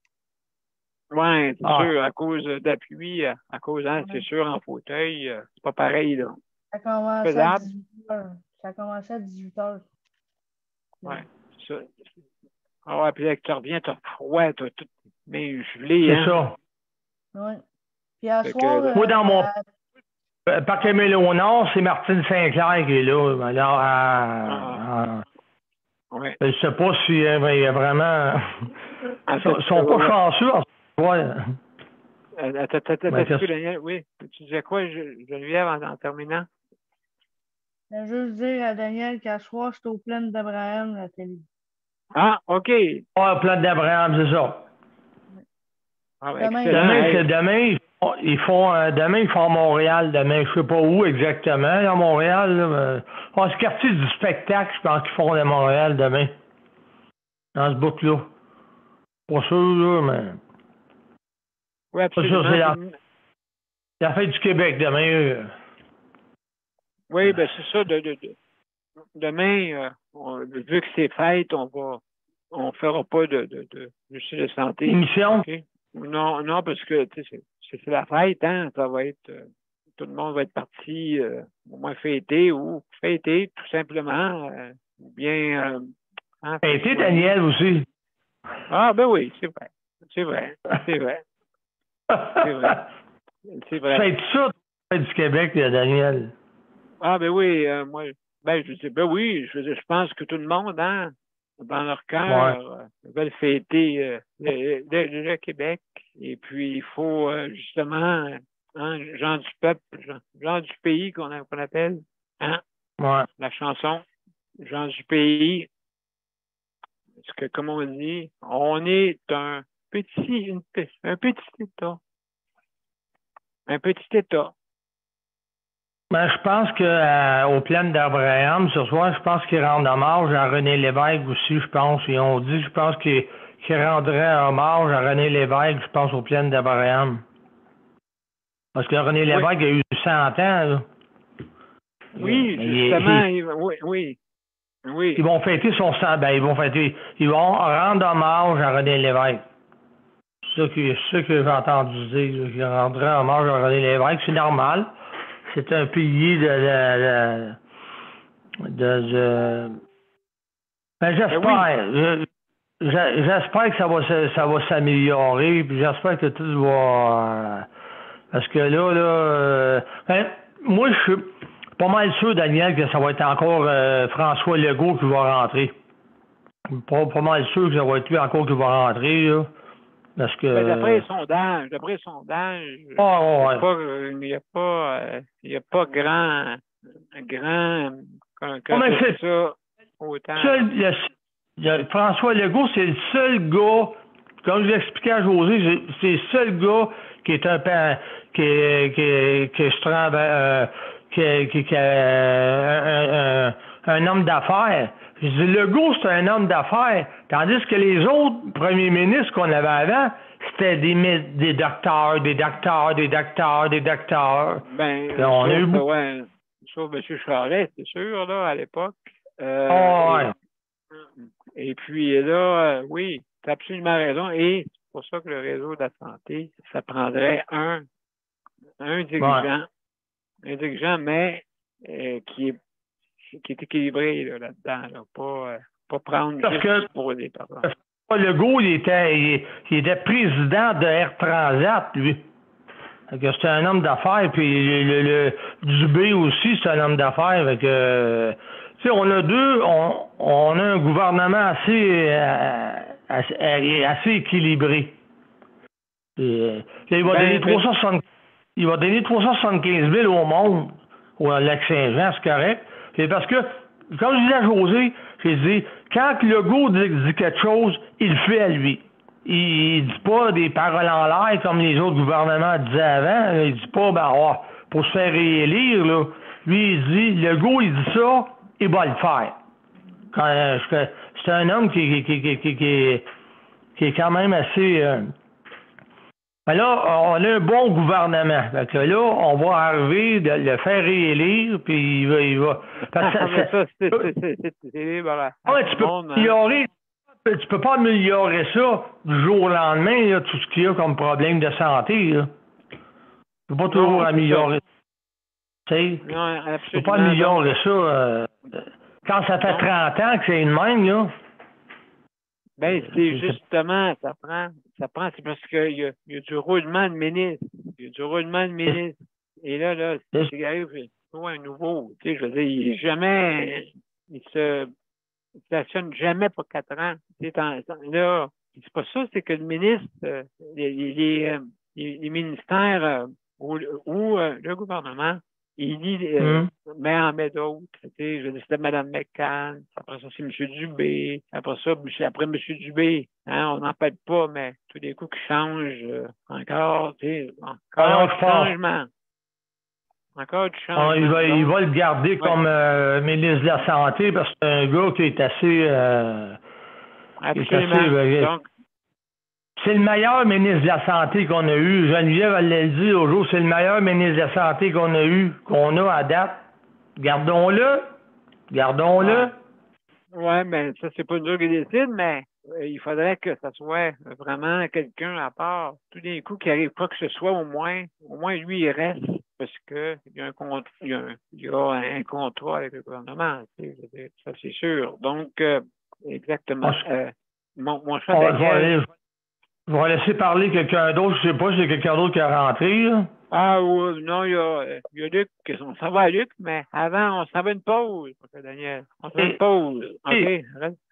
Oui, c'est Ah. sûr, à cause d'appui, à cause, hein, c'est sûr, en fauteuil, c'est pas pareil, là. Ça commence à Faisable. 18h. Ça commençait à 18h. Oui, c'est ça. Ah ouais, puis là, que tu reviens, t'as froid, t'as tout mais gelé, C'est hein. ça. Oui. Puis à Fait soir, que- Moi, dans mon parc Émile au Nord, c'est Martine Saint-Clair qui est là. Alors, ouais. je sais pas si il y a vraiment. En Ils fait, sont pas chanceux en ce moment. Attends, Ben, un petit peu, Daniel, oui. Tu disais quoi, Geneviève, en terminant? je vais juste dire à Daniel qu'à soir, c'est aux plaines d'Abraham, la télé. Ah, OK. Ah, Plate d'Abraham, c'est ça. Ah, ben, Demain. excellent. Hey. Demain, ils font Montréal. Demain, je sais pas où exactement, à Montréal. Là, mais... c'est quartier du spectacle, je pense qu'ils font à Montréal demain. Dans ce bout-là. Pas sûr, là, mais. Oui, Pas sûr, absolument. c'est la fête du Québec demain. Oui, ben c'est ça. Demain, vu que c'est fête, on fera pas de de santé. Émission? Okay? Non, parce que c'est la fête, hein. Ça va être tout le monde va être parti au moins fêter ou fêter tout simplement. Ou bien hein, Fêter, Daniel aussi. Ah ben oui, c'est vrai. C'est vrai. C'est vrai. C'est vrai. C'est vrai. Fête ça, la fête du Québec, Daniel. Ah ben oui, moi, ben je dis ben oui, je pense que tout le monde, hein, dans leur cœur, veulent fêter le Québec. Et puis il faut justement, hein, gens du peuple, gens du pays qu'on appelle, hein, la chanson, gens du pays. Parce que comme on dit, on est un petit État. Un petit État. Ben, je pense qu'aux plaines d'Abraham, ce soir, je pense qu'ils rendent hommage à René Lévesque aussi, je pense. Ils ont dit, je pense qu'ils rendraient hommage à René Lévesque, je pense, aux plaines d'Abraham. Parce que René Lévesque a eu 100 ans, là. Oui, justement, oui. Ils vont fêter son 100, ils vont rendre hommage à René Lévesque. C'est ça que j'ai entendu dire, qu'ils rendraient hommage à René Lévesque, c'est normal. C'est un pilier Ben, j'espère. J'espère que ça va s'améliorer, puis j'espère que tout va. Parce que là, moi, je suis pas mal sûr, Daniel, que ça va être encore François Legault qui va rentrer. Pas mal sûr que ça va être lui encore qui va rentrer, là. Parce que. Ben, d'après les sondages, il n'y a pas grand ça autant. François Legault, c'est le seul gars, comme je l'expliquais à José, c'est le seul gars qui est un homme d'affaires. Je dis, Legault, c'est un homme d'affaires, tandis que les autres premiers ministres qu'on avait avant, c'était des docteurs. Ben, sauf M. Charest, c'est sûr, là, à l'époque. Et puis là, oui, tu as absolument raison. Et c'est pour ça que le réseau de la santé, ça prendrait un dirigeant, mais qui est équilibré là-dedans, pas prendre juste pour les parents. Legault, il était président de Air Transat, lui. C'était un homme d'affaires, puis Dubé aussi, c'est un homme d'affaires. On a un gouvernement assez équilibré. Il va donner 375 000 au monde, au Lac-Saint-Jean, c'est correct. C'est parce que, comme je disais à José, j'ai dit, quand Legault dit quelque chose, il le fait à lui. Il dit pas des paroles en l'air comme les autres gouvernements disaient avant. Il dit pas, pour se faire réélire, là. Lui, il dit, Legault, il dit ça, il va le faire. C'est un homme qui est quand même assez Ben là, on a un bon gouvernement. Fait que là, on va arriver de le faire réélire, puis il va. Parce que Mais ça, c'est libre à ouais, tout tu le peux monde. Hein. améliorer. Tu peux pas améliorer ça du jour au lendemain, là, tout ce qu'il y a comme problème de santé. Là. Tu peux pas toujours améliorer ça. Tu sais. Non, Tu peux pas absolument. améliorer Donc, ça. Quand ça fait donc, 30 ans que c'est une même, là. ben, c'est justement, ça prend, c'est parce qu'il y a du roulement de ministre. Il y a du roulement de ministre. Et là, c'est qu'il arrive, un nouveau. Tu sais, je veux dire, il se stationne jamais pour 4 ans. Tu sais, là, c'est pas ça, c'est que le ministre, les ministères ou le gouvernement, il dit, met en met d'autres. Tu sais, je veux dire, c'était Mme McCann, après ça, c'est M. Dubé, après ça, après M. Dubé, hein, on n'en parle pas, mais tout des coups qui changent encore, tu sais, encore du changement. Encore du changement. Il va le garder comme ministre de la Santé parce que c'est un gars qui est assez... absolument. Donc, c'est le meilleur ministre de la Santé qu'on a eu. Geneviève, elle l'a dit au jour, c'est le meilleur ministre de la Santé qu'on a eu, qu'on a à date. Gardons-le. Gardons-le. Ouais, ben ça, c'est pas nous qui décide, mais il faudrait que ça soit vraiment quelqu'un à part. Tout d'un coup, qu'il arrive quoi que ce soit, au moins lui, il reste. Parce que il y a un contrat avec le gouvernement. Tu sais, ça, c'est sûr. Donc, exactement. Mon cher Daniel. Je vais laisser parler quelqu'un d'autre. Je sais pas si c'est quelqu'un d'autre qui est rentré. Là. Ah oui, non, il y a Luc. On s'en va à Luc, mais avant, on s'en va une pause, mon cher Daniel. On s'en va une pause. OK?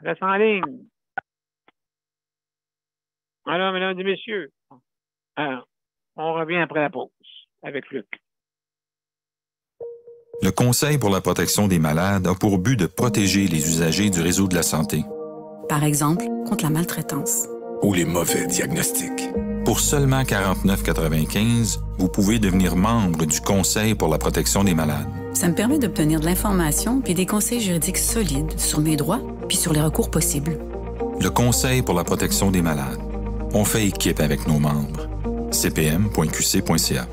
Reste en ligne. Alors, mesdames et messieurs, on revient après la pause avec Luc. Le Conseil pour la protection des malades a pour but de protéger les usagers du réseau de la santé. Par exemple, contre la maltraitance. Ou les mauvais diagnostics. Pour seulement 49,95 $, vous pouvez devenir membre du Conseil pour la protection des malades. Ça me permet d'obtenir de l'information puis des conseils juridiques solides sur mes droits puis sur les recours possibles. Le Conseil pour la protection des malades. On fait équipe avec nos membres. cpm.qc.ca.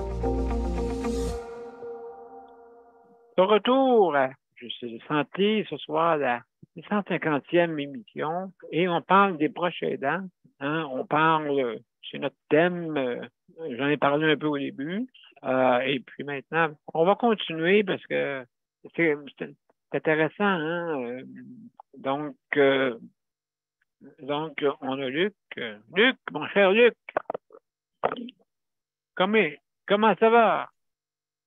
De retour à Juste Santé ce soir, la 150e émission, et on parle des proches aidants. Hein, on parle, c'est notre thème, j'en ai parlé un peu au début, et puis maintenant, on va continuer parce que c'est intéressant. Hein, donc, on a Luc. Luc, mon cher Luc, comment ça va?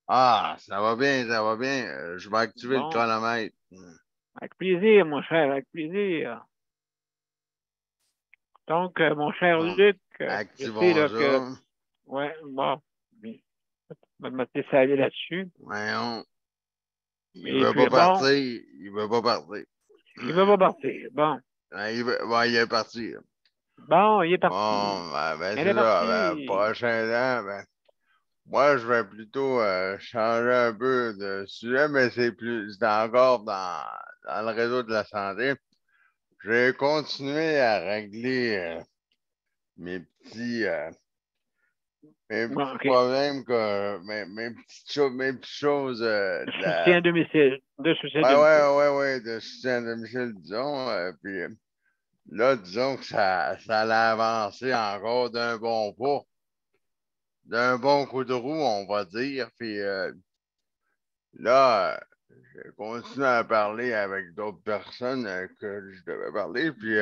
Ah, ça va bien, ça va bien. Je vais activer le chronomètre. Avec plaisir, mon cher, avec plaisir. Donc, mon cher Luc, activons je sais là, ça. que... Ouais, bon, je vais me laisser aller là-dessus. Voyons. Il ne veut pas partir. Il ne veut pas partir. Il ne veut pas partir. Bon. Il est parti. Bon, il est parti. Bon, c'est ça. Prochain an, moi, je vais plutôt changer un peu de sujet, mais c'est encore dans le réseau de la santé. J'ai continué à régler mes petits problèmes, mes petites choses. De soutien à domicile. Oui, de soutien à domicile, disons. Puis là, disons que ça allait avancer encore d'un bon pas. D'un bon coup de roue, on va dire. Puis là, j'ai continué à parler avec d'autres personnes que je devais parler. Puis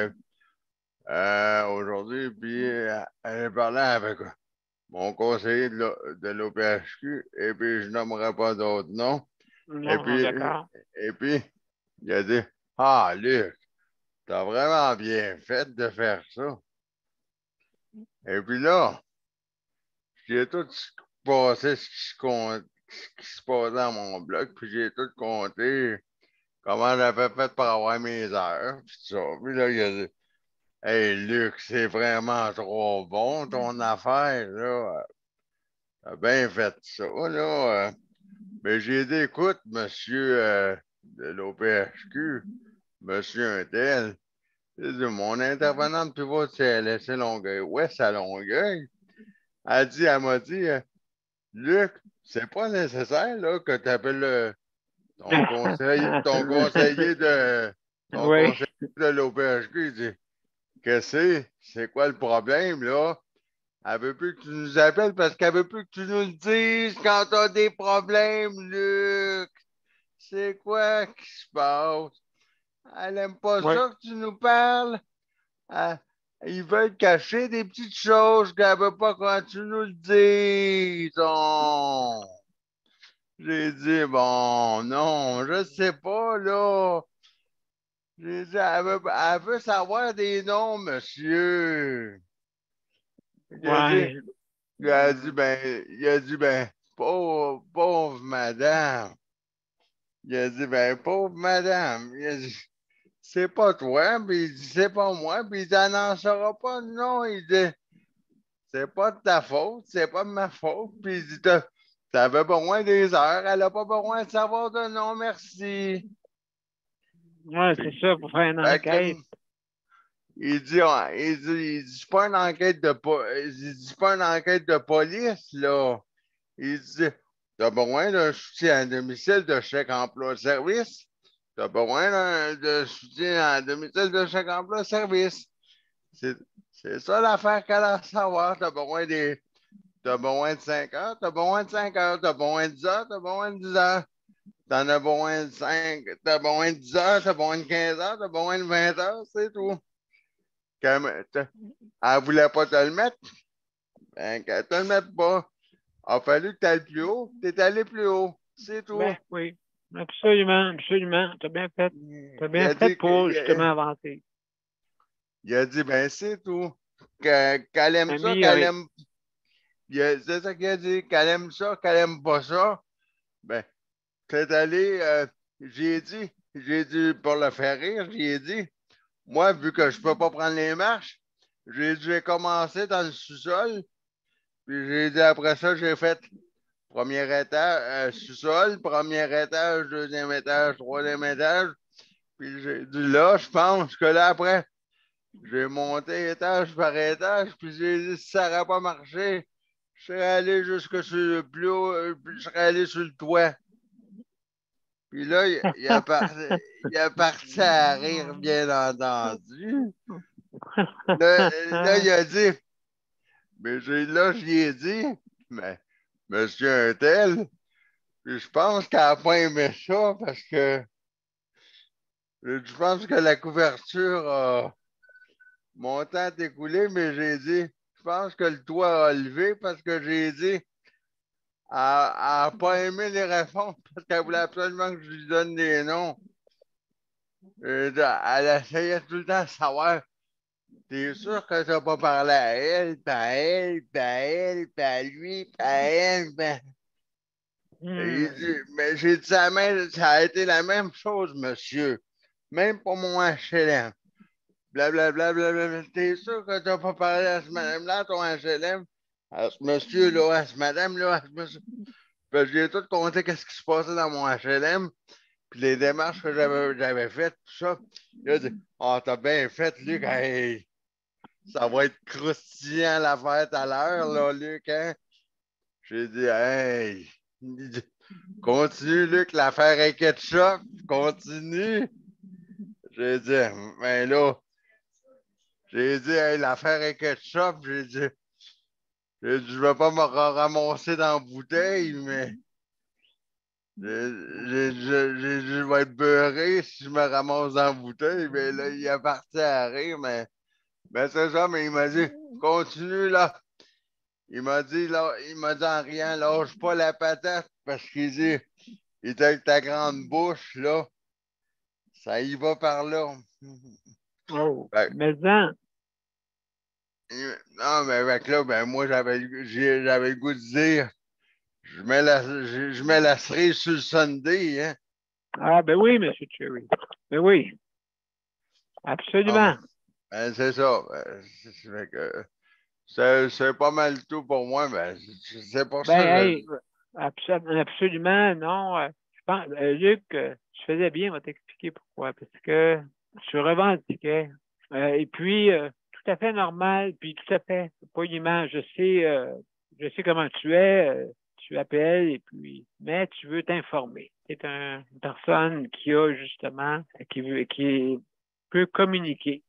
aujourd'hui, j'ai parlé avec mon conseiller de l'OPHQ, et puis je nommerai pas d'autres noms. Et puis, il a dit, ah, Luc, t'as vraiment bien fait de faire ça. Et puis là, j'ai tout passé ce qui se passait dans mon blog, puis j'ai tout compté comment j'avais fait pour avoir mes heures, puis tout ça. Puis là, il a dit, hey, Luc, c'est vraiment trop bon ton affaire, là. T'as bien fait ça, là. Mais j'ai dit, écoute, monsieur de l'OPHQ, monsieur Untel, mon intervenant de pivot de CLSC Longueuil, Ouest à Longueuil, Elle m'a dit, Luc, c'est pas nécessaire là, que tu appelles ton conseiller Oui. de l'OPHQ. Il dit, qu'est-ce que c'est quoi le problème là? Elle veut plus que tu nous appelles parce qu'elle veut plus que tu nous le dises quand tu as des problèmes, Luc. C'est quoi qui se passe? Elle aime pas Oui. ça que tu nous parles. Ils veulent cacher des petites choses qu'elle veut pas quand tu nous le dises. Oh. J'ai dit, bon, non, je sais pas, là. J'ai dit, elle veut savoir des noms, monsieur. Ouais. Il a dit, ben, pauvre madame. Il a dit, ben, pauvre madame. Il a dit, c'est pas toi, puis il dit, c'est pas moi, puis il dit, elle n'en saura pas, non. Il dit, c'est pas de ta faute, c'est pas de ma faute, puis il dit, t'avais besoin des heures, elle a pas besoin de savoir de non, merci. Ouais, c'est ça, pour faire une Fait que, enquête. c'est pas une enquête c'est pas une enquête de police, là. Il dit, t'as besoin d'un soutien à domicile de chèque emploi-service. T'as besoin de soutien à domicile de chèque emploi-service. C'est ça l'affaire qu'elle a à savoir. T'as besoin de 5 heures, t'as besoin de 5 heures, t'as besoin de 10 heures, t'as besoin de 10 heures. T'en as besoin de 5, t'as besoin de 10 heures, t'as besoin de 15 heures, t'as besoin de 20 heures, c'est tout. Elle voulait pas te le mettre, ben qu'elle te le mette pas. Il a fallu que tu ailles plus haut, tu es allé plus haut, c'est tout. Ben oui, absolument, absolument. T'as bien fait. T'as bien a fait dit pour justement avancer. Il a dit, ben c'est tout. Qu'elle aime ça, qu'elle Améliorer. aime. C'est ça qu'il a dit, qu'elle aime ça, qu'elle aime pas ça. Ben, t'es allé, j'ai dit, pour le faire rire, j'ai dit, moi, vu que je peux pas prendre les marches, j'ai commencé dans le sous-sol, puis j'ai dit, après ça, j'ai fait premier étage, sous-sol, premier étage, deuxième étage, troisième étage, puis j'ai dit, là, je pense que là, après, j'ai monté étage par étage, puis j'ai dit, si ça n'aurait pas marché, je serais allé jusque sur le plus haut, puis je serais allé sur le toit. Puis là, il a parti à rire, bien entendu. Là, il a dit, mais là, j'y ai dit, mais monsieur Untel, puis je pense qu'elle n'a pas aimé ça parce que je pense que la couverture a mon temps est écoulé, mais j'ai dit, je pense que le toit a levé parce que j'ai dit, elle n'a pas aimé les réformes parce qu'elle voulait absolument que je lui donne des noms. Elle essayait tout le temps de savoir, t'es sûr que tu n'as pas parlé à elle, puis à elle, puis à elle, puis à lui, puis à elle, ben. Mais j'ai dit, ça a été la même chose, monsieur. Même pour mon HLM. Blablabla, blablabla. T'es sûr que tu n'as pas parlé à ce madame-là, ton HLM? À ce monsieur-là, à ce madame-là, à ce monsieur. Parce que j'ai tout compté qu'est-ce qui se passait dans mon HLM, puis les démarches que j'avais faites, tout ça. Il a dit, ah, t'as bien fait, Luc. Hey, ça va être croustillant l'affaire tout à l'heure, là, Luc, hein? J'ai dit, hey, continue, Luc, l'affaire est ketchup, continue. J'ai dit, ben là, j'ai dit, hey, l'affaire est ketchup, j'ai dit, je vais pas me ramasser dans la bouteille, mais je vais être beurré si je me ramasse dans la bouteille. Mais là, il est parti à rire, mais c'est ça, mais il m'a dit, continue là. Il m'a dit en riant, lâche pas la patate, parce qu'il dit, il était avec ta grande bouche, là, ça y va par là. Oh, Fait, mais ça, non, mais avec là, ben moi, j'avais le goût de dire, je mets la cerise sur le sundae, hein. ah ben oui, monsieur Cherry. Ben oui, Ah, absolument. ben, c'est ça. Fait que c'est pas mal tout pour moi, mais c'est pour ça Ben, que hey, absolument, non. Je pense, Luc, tu faisais bien, on va t'expliquer pourquoi. Parce que tu revendiquais. Et puis, tout à fait normal, puis tout à fait poliment, je sais je sais comment tu es, tu appelles et puis, mais tu veux t'informer. Tu es une personne qui a justement, qui peut communiquer.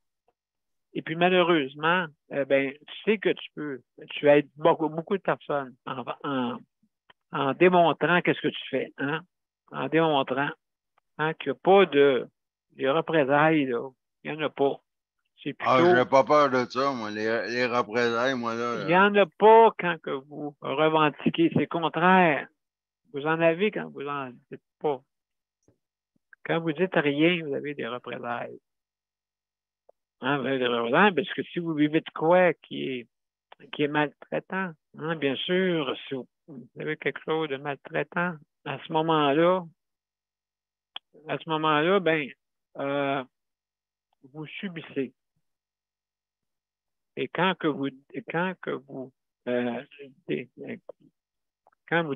Et puis malheureusement, ben, tu sais que tu aides beaucoup de personnes en démontrant qu'est-ce que tu fais, hein? En démontrant qu'il n'y a pas de représailles, là. Il n'y en a pas. C'est Ah, plutôt. j'ai pas peur de ça, moi, les représailles, moi, là. Il n'y en a pas quand que vous revendiquez. C'est le contraire. Vous en avez quand vous en dites pas. Quand vous dites rien, vous avez des représailles. Hein, vous avez des représailles parce que si vous vivez de quoi qui est maltraitant, hein, bien sûr, si vous avez quelque chose de maltraitant, à ce moment-là, ben, vous subissez. Et quand vous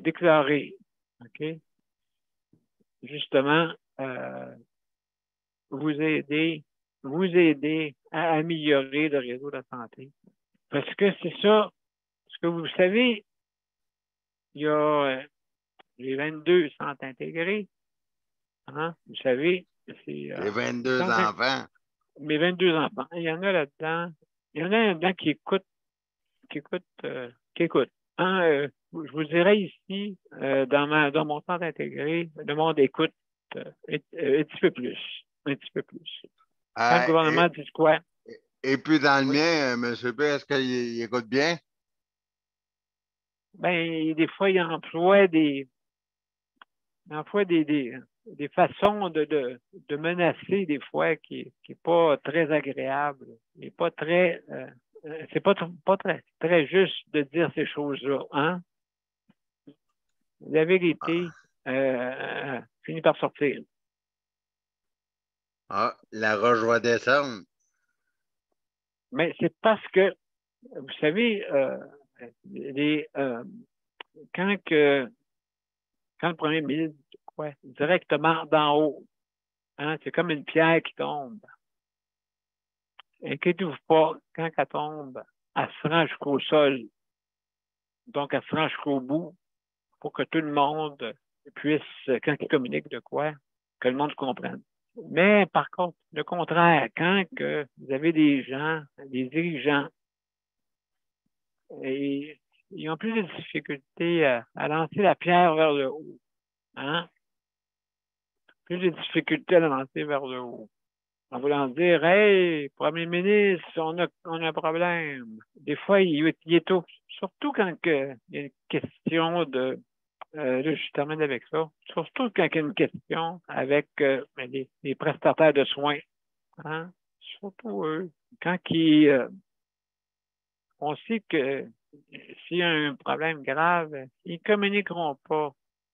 déclarez, OK, justement, vous aidez à améliorer le réseau de la santé. Parce que c'est ça, ce que vous savez, il y a les 22 centres intégrés. Hein, vous savez, c'est. Les 22 enfants. Mes 22 enfants. Il y en a là-dedans. Il y en a là-dedans qui écoutent. Hein, je vous dirais ici, dans mon centre intégré, le monde écoute un petit peu plus. Un petit peu plus. Quand le gouvernement dit quoi? Et puis dans le mien, M. P, est-ce qu'il écoute bien? Ben, des fois, il emploie des façons de menacer, des fois, qui n'est pas très agréable. Et pas très. C'est pas très juste de dire ces choses-là. Hein? La vérité finit par sortir. Ah, la roche va descendre. Mais c'est parce que, vous savez, quand le premier ministre dit quoi, directement d'en haut, hein, c'est comme une pierre qui tombe. Inquiétez-vous pas, quand elle tombe, elle se rend jusqu'au sol. Donc, elle se rend jusqu'au bout pour que tout le monde puisse, quand il communique de quoi, que le monde comprenne. Mais par contre, le contraire, quand que vous avez des gens, des dirigeants, et ils ont plus de difficultés à lancer la pierre vers le haut. Hein? Plus de difficultés à la lancer vers le haut. En voulant dire, hey, Premier ministre, on a un problème. Des fois, il est surtout quand il y a une question de. Là, je termine avec ça. Surtout quand il y a une question avec les prestataires de soins. Hein? Surtout eux. Quand on sait que s'il y a un problème grave, ils ne communiqueront pas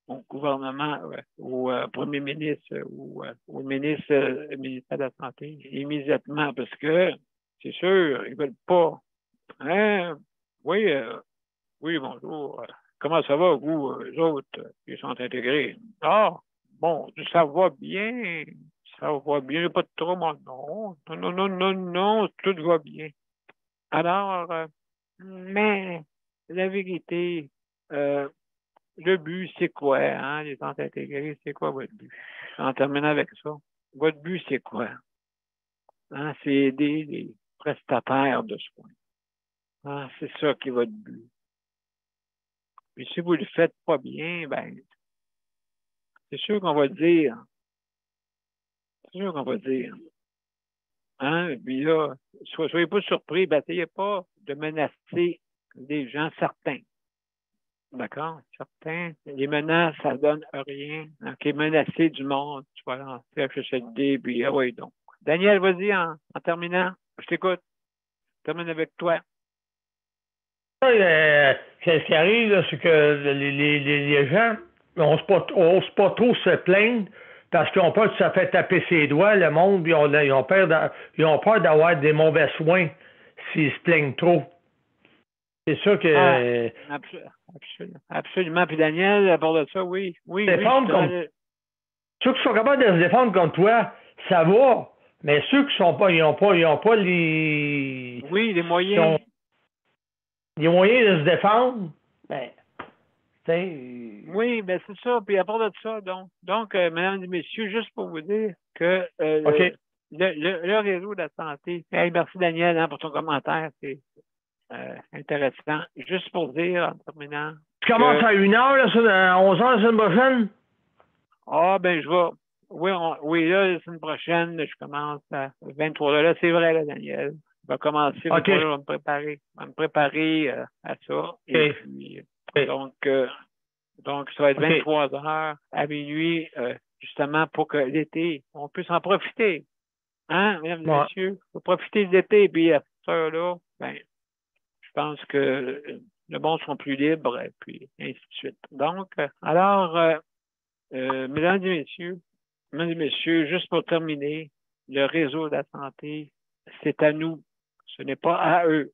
au gouvernement, au premier ministre ou au ministère de la Santé immédiatement parce que c'est sûr, ils ne veulent pas. Hein? Oui, bonjour. Comment ça va, vous, eux autres, qui sont intégrés? Ah, bon, ça va bien. Ça va bien, pas de trouble. Non, tout va bien. Alors, mais la vérité, le but, c'est quoi, hein, les centres intégrés, c'est quoi votre but? En terminant avec ça, votre but, c'est quoi? Hein, c'est aider les prestataires de soins. Hein, c'est ça qui est votre but. Puis si vous le faites pas bien, ben, c'est sûr qu'on va dire. C'est sûr qu'on va dire. Hein, puis là, soyez pas surpris, essayez pas de menacer des gens certains. D'accord? Certains, les menaces, ça donne rien. Donc, menacer du monde, tu vas lancer HSLD, puis ah oui, donc. Daniel, vas-y, en terminant, je t'écoute. Je termine avec toi. Ce qui arrive, là, c'est que les gens n'osent pas trop se plaindre parce qu'ils ont peur de se faire taper ses doigts. Le monde, ils ont peur d'avoir des mauvais soins s'ils se plaignent trop. C'est sûr que. Absolument. Puis Daniel, à part de ça, oui. Ceux qui sont capables de se défendre comme toi, ça va. Mais ceux qui sont pas, ils ont pas les. Oui, les moyens. Les moyens de se défendre, Ben, tu sais. Oui, ben c'est ça. Puis à part de ça, donc mesdames et messieurs, juste pour vous dire que OK. le réseau de la santé, hey, merci Daniel pour ton commentaire, c'est intéressant. Juste pour dire, en terminant. Tu commences à 1h, là, ça, à 11h la semaine prochaine? Ah, ben je vais. Oui, là, la semaine prochaine, je commence à 23h. Là, c'est vrai, là, Daniel. Je vais commencer, OK. je vais me préparer. Je vais me préparer à ça. Et puis, donc, ça va être 23h à minuit, justement, pour que l'été, on puisse en profiter. Hein, mesdames et messieurs? Il faut profiter de l'été. Puis, à cette heure-là, ben, je pense que le monde sera plus libre, et puis ainsi de suite. Donc, alors, mesdames et messieurs, juste pour terminer, le réseau de la santé, c'est à nous. Ce n'est pas à eux.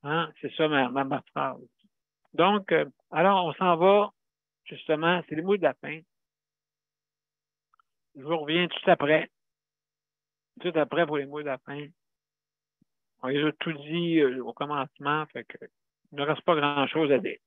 Hein? C'est ça ma phrase. Donc, alors, on s'en va, justement, c'est les mots de la fin. Je vous reviens tout après pour les mots de la fin. On les a tout dit au commencement, fait que il ne reste pas grand-chose à dire.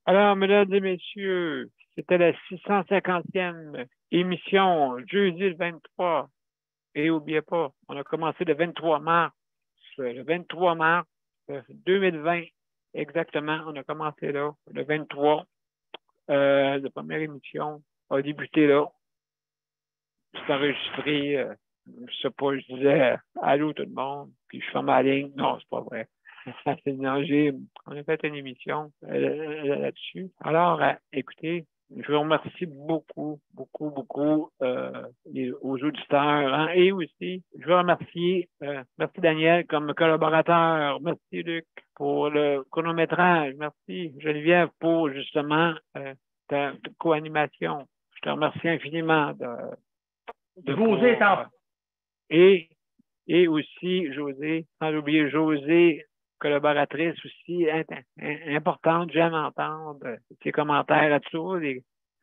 Alors, mesdames et messieurs, c'était la 650e émission, jeudi le 23. Et n'oubliez pas, on a commencé le 23 mars. Le 23 mars 2020, exactement, on a commencé là, le 23. La première émission a débuté là. C'est enregistré. Je sais pas, je disais allô tout le monde, puis je ferme ma ligne. Non, c'est pas vrai. On a fait une émission là-dessus. Alors, écoutez, je vous remercie beaucoup aux auditeurs. Hein, et aussi, je veux remercier, merci Daniel comme collaborateur. Merci Luc pour le chronométrage. Merci Geneviève pour justement ta co-animation. Je te remercie infiniment José et aussi José, sans oublier José, collaboratrice aussi importante. J'aime entendre tes commentaires là-dessous,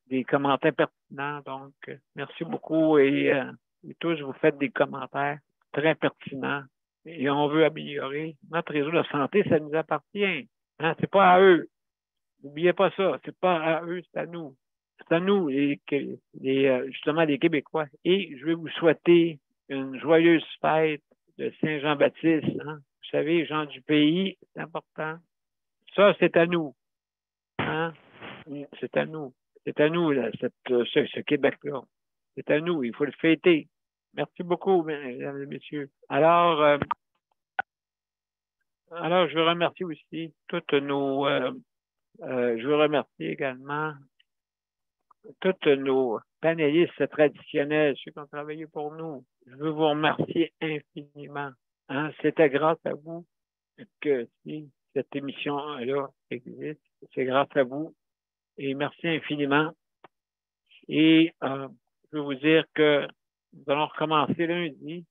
des commentaires pertinents. Donc, merci beaucoup et tous vous faites des commentaires très pertinents et on veut améliorer notre réseau de santé, ça nous appartient. Hein? C'est pas à eux. N'oubliez pas ça. C'est pas à eux, c'est à nous. C'est à nous, justement, les Québécois. Et je vais vous souhaiter une joyeuse fête de Saint-Jean-Baptiste. Hein? Vous savez, gens du pays, c'est important. Ça, c'est à nous. Hein? C'est à nous. C'est à nous, là, ce Québec-là. C'est à nous. Il faut le fêter. Merci beaucoup, mesdames et messieurs. Alors, je veux remercier aussi toutes nos... je veux remercier également tous nos panélistes traditionnels, ceux qui ont travaillé pour nous. Je veux vous remercier infiniment. Hein? C'était grâce à vous que si cette émission-là existe. C'est grâce à vous. Et merci infiniment. Et je veux vous dire que nous allons recommencer lundi,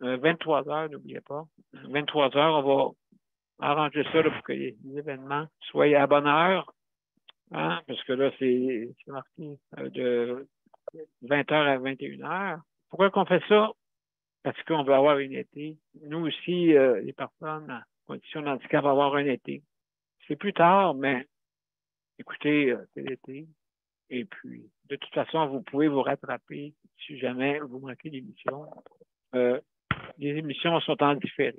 23h, n'oubliez pas. 23h, on va arranger ça là, pour que les événements soient à bonne heure. Hein, parce que là, c'est marqué de 20h à 21h. Pourquoi qu'on fait ça? Parce qu'on veut avoir un été. Nous aussi, les personnes en condition de handicap, vont avoir un été. C'est plus tard, mais écoutez, c'est l'été. Et puis, de toute façon, vous pouvez vous rattraper si jamais vous manquez d'émissions. Les émissions sont en différé.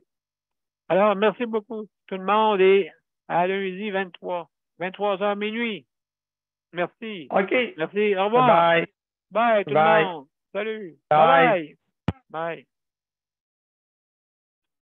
Alors, merci beaucoup tout le monde et à lundi 23. 23h minuit. Merci. OK. Merci. Au revoir. Bye. Bye, tout Bye. le monde. Salut. Bye. Bye. Bye.